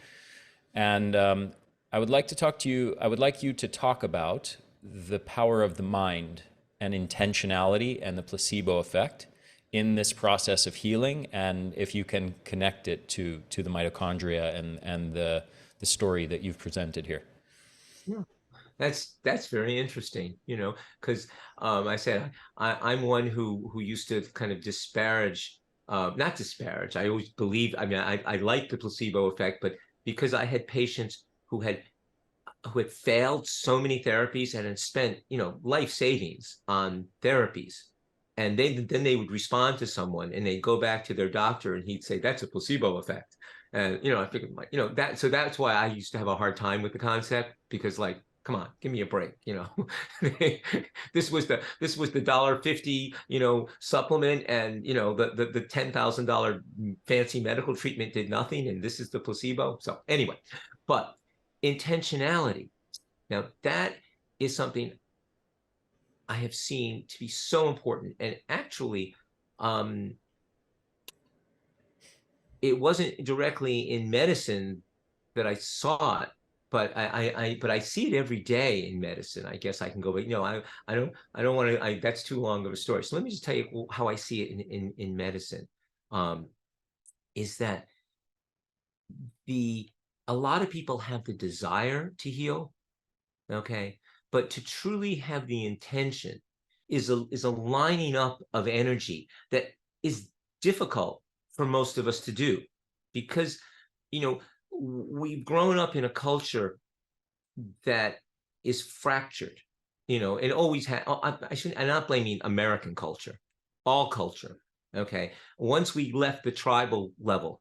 And I would like to talk to you. I would like you to talk about the power of the mind and intentionality and the placebo effect in this process of healing, and if you can connect it to the mitochondria and the story that you've presented here. Yeah. That's very interesting, because I said I'm one who used to kind of disparage, not disparage. I always believe. I mean, I like the placebo effect, but because I had patients who had failed so many therapies and had spent life savings on therapies, and then they would respond to someone and they'd go back to their doctor and he'd say that's a placebo effect. And I figured, that, so that's why I used to have a hard time with the concept, because like, come on, give me a break. This was the $1.50 supplement, and the $10,000 fancy medical treatment did nothing, and this is the placebo. So anyway, but intentionality, now that is something I have seen to be so important. And actually, it wasn't directly in medicine that I saw it, but I see it every day in medicine. I guess I can go, but I don't want to. That's too long of a story. So let me just tell you how I see it in medicine. Is that a lot of people have the desire to heal, Okay. But to truly have the intention is a lining up of energy that is difficult for most of us to do because, you know, we've grown up in a culture that is fractured, and always had. I shouldn't. I'm not blaming American culture, all culture. Okay. Once we left the tribal level,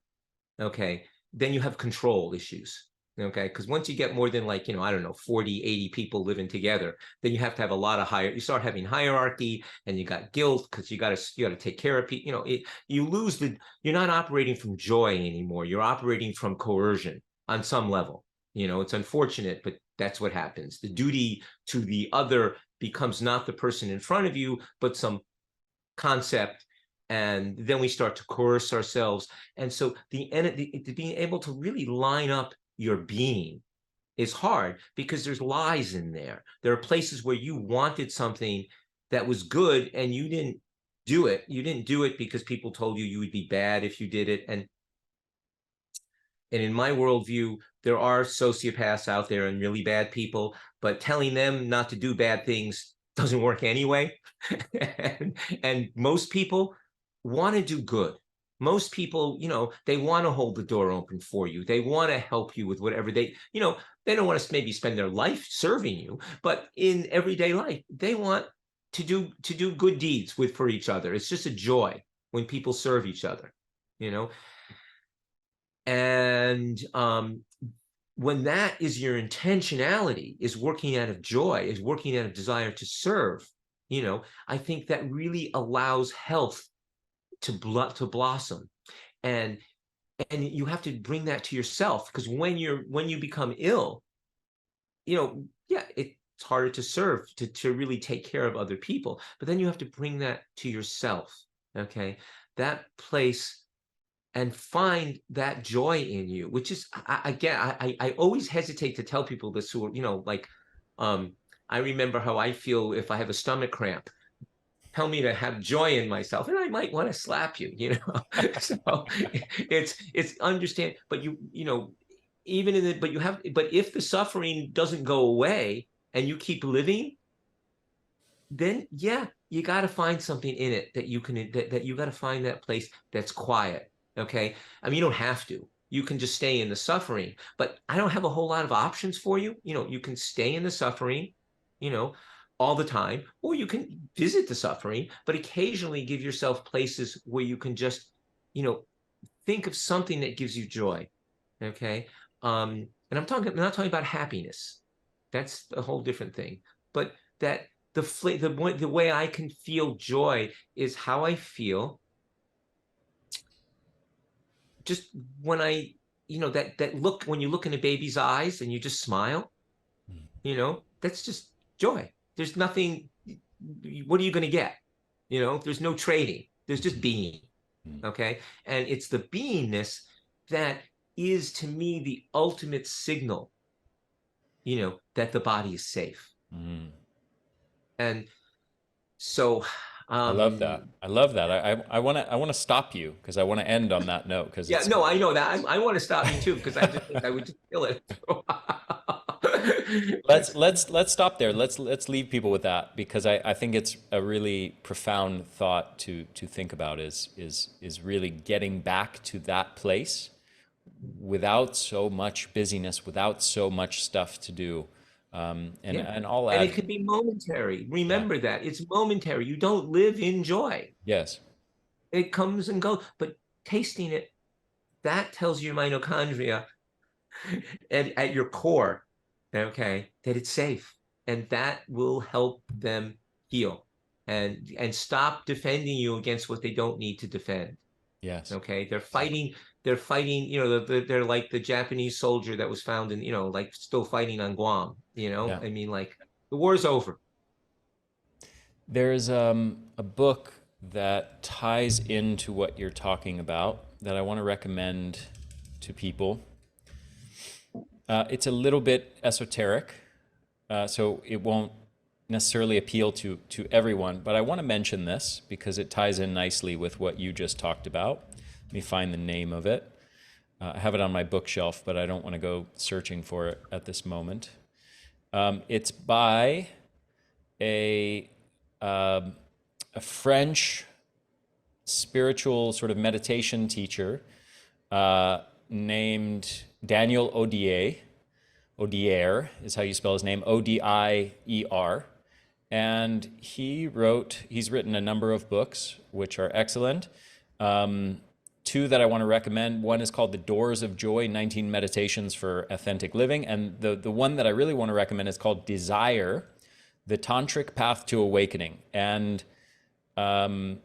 okay, then you have control issues. Okay. Because once you get more than, like, I don't know, 40, 80 people living together, then you have to have a lot of you start having hierarchy, and you got guilt because you got to take care of people. You lose you're not operating from joy anymore. You're operating from coercion on some level. It's unfortunate, but that's what happens. The duty to the other becomes not the person in front of you, but some concept, and then we start to coerce ourselves. And so being able to really line up your being is hard because there's lies in there. There are places where you wanted something that was good and you didn't do it. You didn't do it because people told you you would be bad if you did it. And in my worldview, there are sociopaths out there and really bad people, but telling them not to do bad things doesn't work anyway. and most people want to do good. Most people, they want to hold the door open for you. They want to help you with whatever they don't want to maybe spend their life serving you, but in everyday life, they want to do good deeds for each other. It's just a joy when people serve each other, you know. And when that is your intentionality, is working out of joy, is working out of desire to serve, I think that really allows health to blossom. And you have to bring that to yourself, because when you become ill, yeah, it's harder to serve, to really take care of other people. But then you have to bring that to yourself, okay? That place, and find that joy in you, which is, again, I always hesitate to tell people this who are, like, I remember how I feel if I have a stomach cramp. Tell me to have joy in myself, and I might want to slap you, So it's understand, but even in it, but if the suffering doesn't go away and you keep living, then yeah, you got to find something in it that you can, that you got to find that place that's quiet. Okay. I mean, you don't have to. You can just stay in the suffering, but I don't have a whole lot of options for you. You can stay in the suffering, you know, all the time, or you can visit the suffering, but occasionally give yourself places where you can just, you know, think of something that gives you joy. Okay. And I'm not talking about happiness. That's a whole different thing. But that the way I can feel joy is how I feel just when that look, when you look in a baby's eyes and you just smile, that's just joy. There's nothing. What are you going to get? There's no trading. There's just being. Okay. And it's the beingness that is, to me, the ultimate signal, that the body is safe. And so, I love that. I love that. I want to stop you because I want to end on that note because yeah, it's no, I know that. I want to stop you too, because I just think I would just kill it. let's stop there. Let's leave people with that because I think it's a really profound thought to think about is really getting back to that place without so much busyness, without so much stuff to do. Yeah. And I'll And it add, could be momentary. yeah, Remember that it's momentary. You don't live in joy. yes, It comes and goes, but tasting it, that tells your mitochondria at your core, okay, that it's safe, and that will help them heal and stop defending you against what they don't need to defend. yes, Okay, they're exactly. fighting. They're fighting. They're like the Japanese soldier that was found in, like still fighting on Guam. Yeah. I mean, like, the war's over. There's a book that ties into what you're talking about that I want to recommend to people. It's a little bit esoteric, so it won't necessarily appeal to everyone, but I want to mention this because it ties in nicely with what you just talked about. Let me find the name of it. I have it on my bookshelf, but I don't want to go searching for it at this moment. It's by a a French spiritual sort of meditation teacher named Daniel Odier. Odier is how you spell his name, Odier. And he's written a number of books, which are excellent. Two that I want to recommend. One is called The Doors of Joy, 19 Meditations for Authentic Living. And the one that I really want to recommend is called Desire, The Tantric Path to Awakening. And the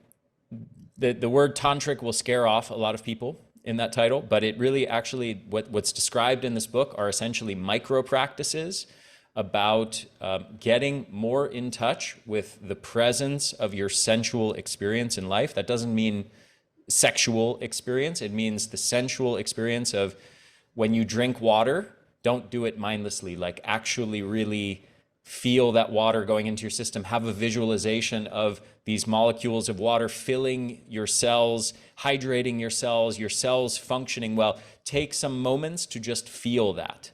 word tantric will scare off a lot of people in that title, but it really actually, what's described in this book are essentially micro practices about getting more in touch with the presence of your sensual experience in life. That doesn't mean sexual experience. It means the sensual experience of when you drink water, don't do it mindlessly, like actually really feel that water going into your system, have a visualization of these molecules of water filling your cells, hydrating your cells functioning well. Take some moments to just feel that.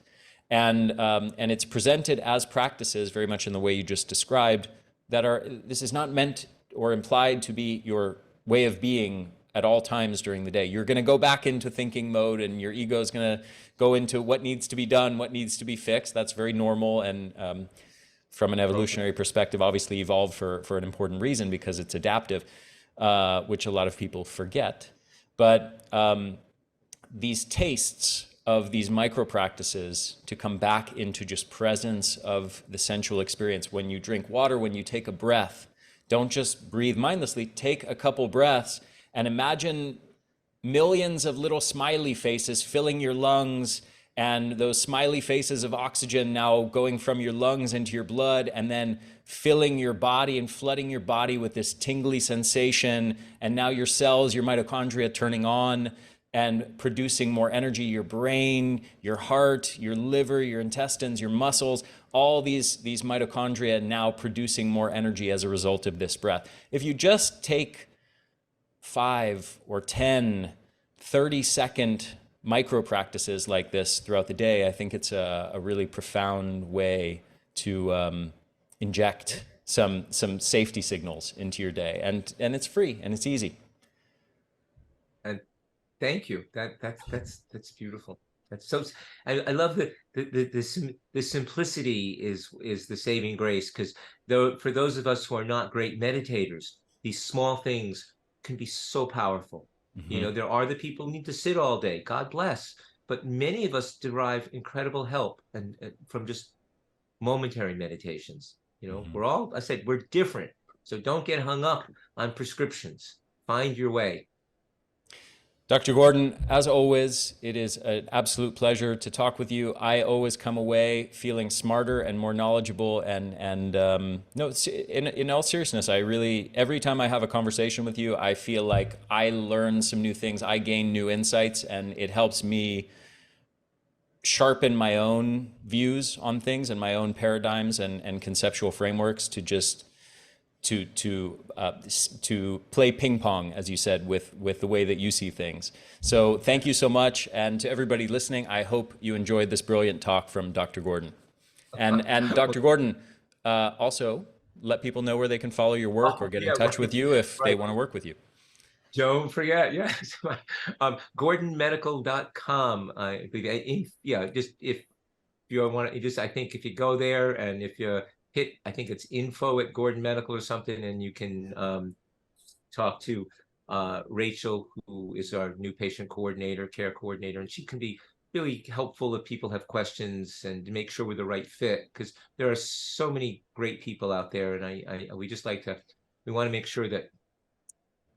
And it's presented as practices very much in the way you just described this is not meant or implied to be your way of being at all times during the day. You're going to go back into thinking mode and your ego is going to go into what needs to be done, what needs to be fixed. That's very normal and from an evolutionary perspective, obviously evolved for an important reason because it's adaptive, which a lot of people forget. But these tastes of these micro practices to come back into just presence of the sensual experience. When you drink water, when you take a breath, don't just breathe mindlessly, take a couple breaths and imagine millions of little smiley faces filling your lungs, and those smiley faces of oxygen now going from your lungs into your blood and then filling your body and flooding your body with this tingly sensation. And now your cells, your mitochondria turning on and producing more energy, your brain, your heart, your liver, your intestines, your muscles, all these mitochondria now producing more energy as a result of this breath. If you just take 5 or 10, 30-second micro practices like this throughout the day, I think it's a really profound way to inject some safety signals into your day, and it's free and it's easy. And thank you. That's beautiful. That's so. I love the simplicity is the saving grace, because for those of us who are not great meditators, these small things can be so powerful. You know, there are the people who need to sit all day, God bless, but many of us derive incredible help and from just momentary meditations. You know, we're all, I said, we're different. So don't get hung up on prescriptions. Find your way. Dr. Gordon, as always, it is an absolute pleasure to talk with you. I always come away feeling smarter and more knowledgeable. And no, in all seriousness, every time I have a conversation with you, I feel like I learn some new things, I gain new insights, and it helps me sharpen my own views on things and my own paradigms and conceptual frameworks to just to play ping pong, as you said, with the way that you see things. So thank you so much. And to everybody listening, I hope you enjoyed this brilliant talk from Dr. Gordon. And Dr. Gordon, also let people know where they can follow your work or get in touch with you if they want to work with you. Don't forget, yes, gordonmedical.com. Just if you want to, I think if you go there and if you hit, I think it's info@Gordon Medical or something, and you can talk to Rachel, who is our new patient coordinator, care coordinator, and she can be really helpful if people have questions and to make sure we're the right fit, because there are so many great people out there, and we want to make sure that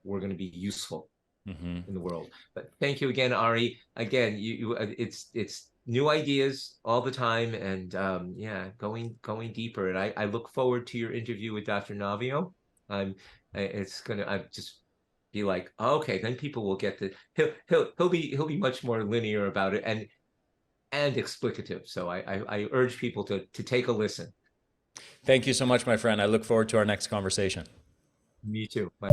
we're going to be useful in the world. But thank you again, Ari. Again, it's new ideas all the time, and going deeper. And I look forward to your interview with Dr. Navio. I just be like, oh, okay, then people will get he'll be much more linear about it and explicative. So I urge people to take a listen. Thank you so much, my friend. I look forward to our next conversation. Me too. Bye.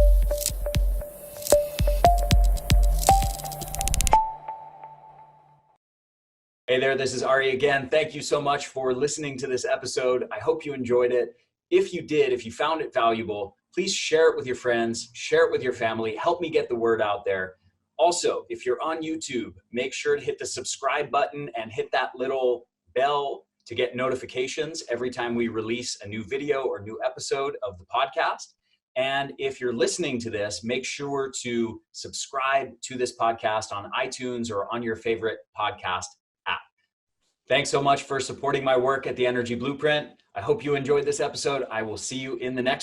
Hey there, this is Ari again. Thank you so much for listening to this episode. I hope you enjoyed it. If you did, if you found it valuable, please share it with your friends, share it with your family, help me get the word out there. Also, if you're on YouTube, make sure to hit the subscribe button and hit that little bell to get notifications every time we release a new video or new episode of the podcast. And if you're listening to this, make sure to subscribe to this podcast on iTunes or on your favorite podcast app. Thanks so much for supporting my work at the Energy Blueprint. I hope you enjoyed this episode. I will see you in the next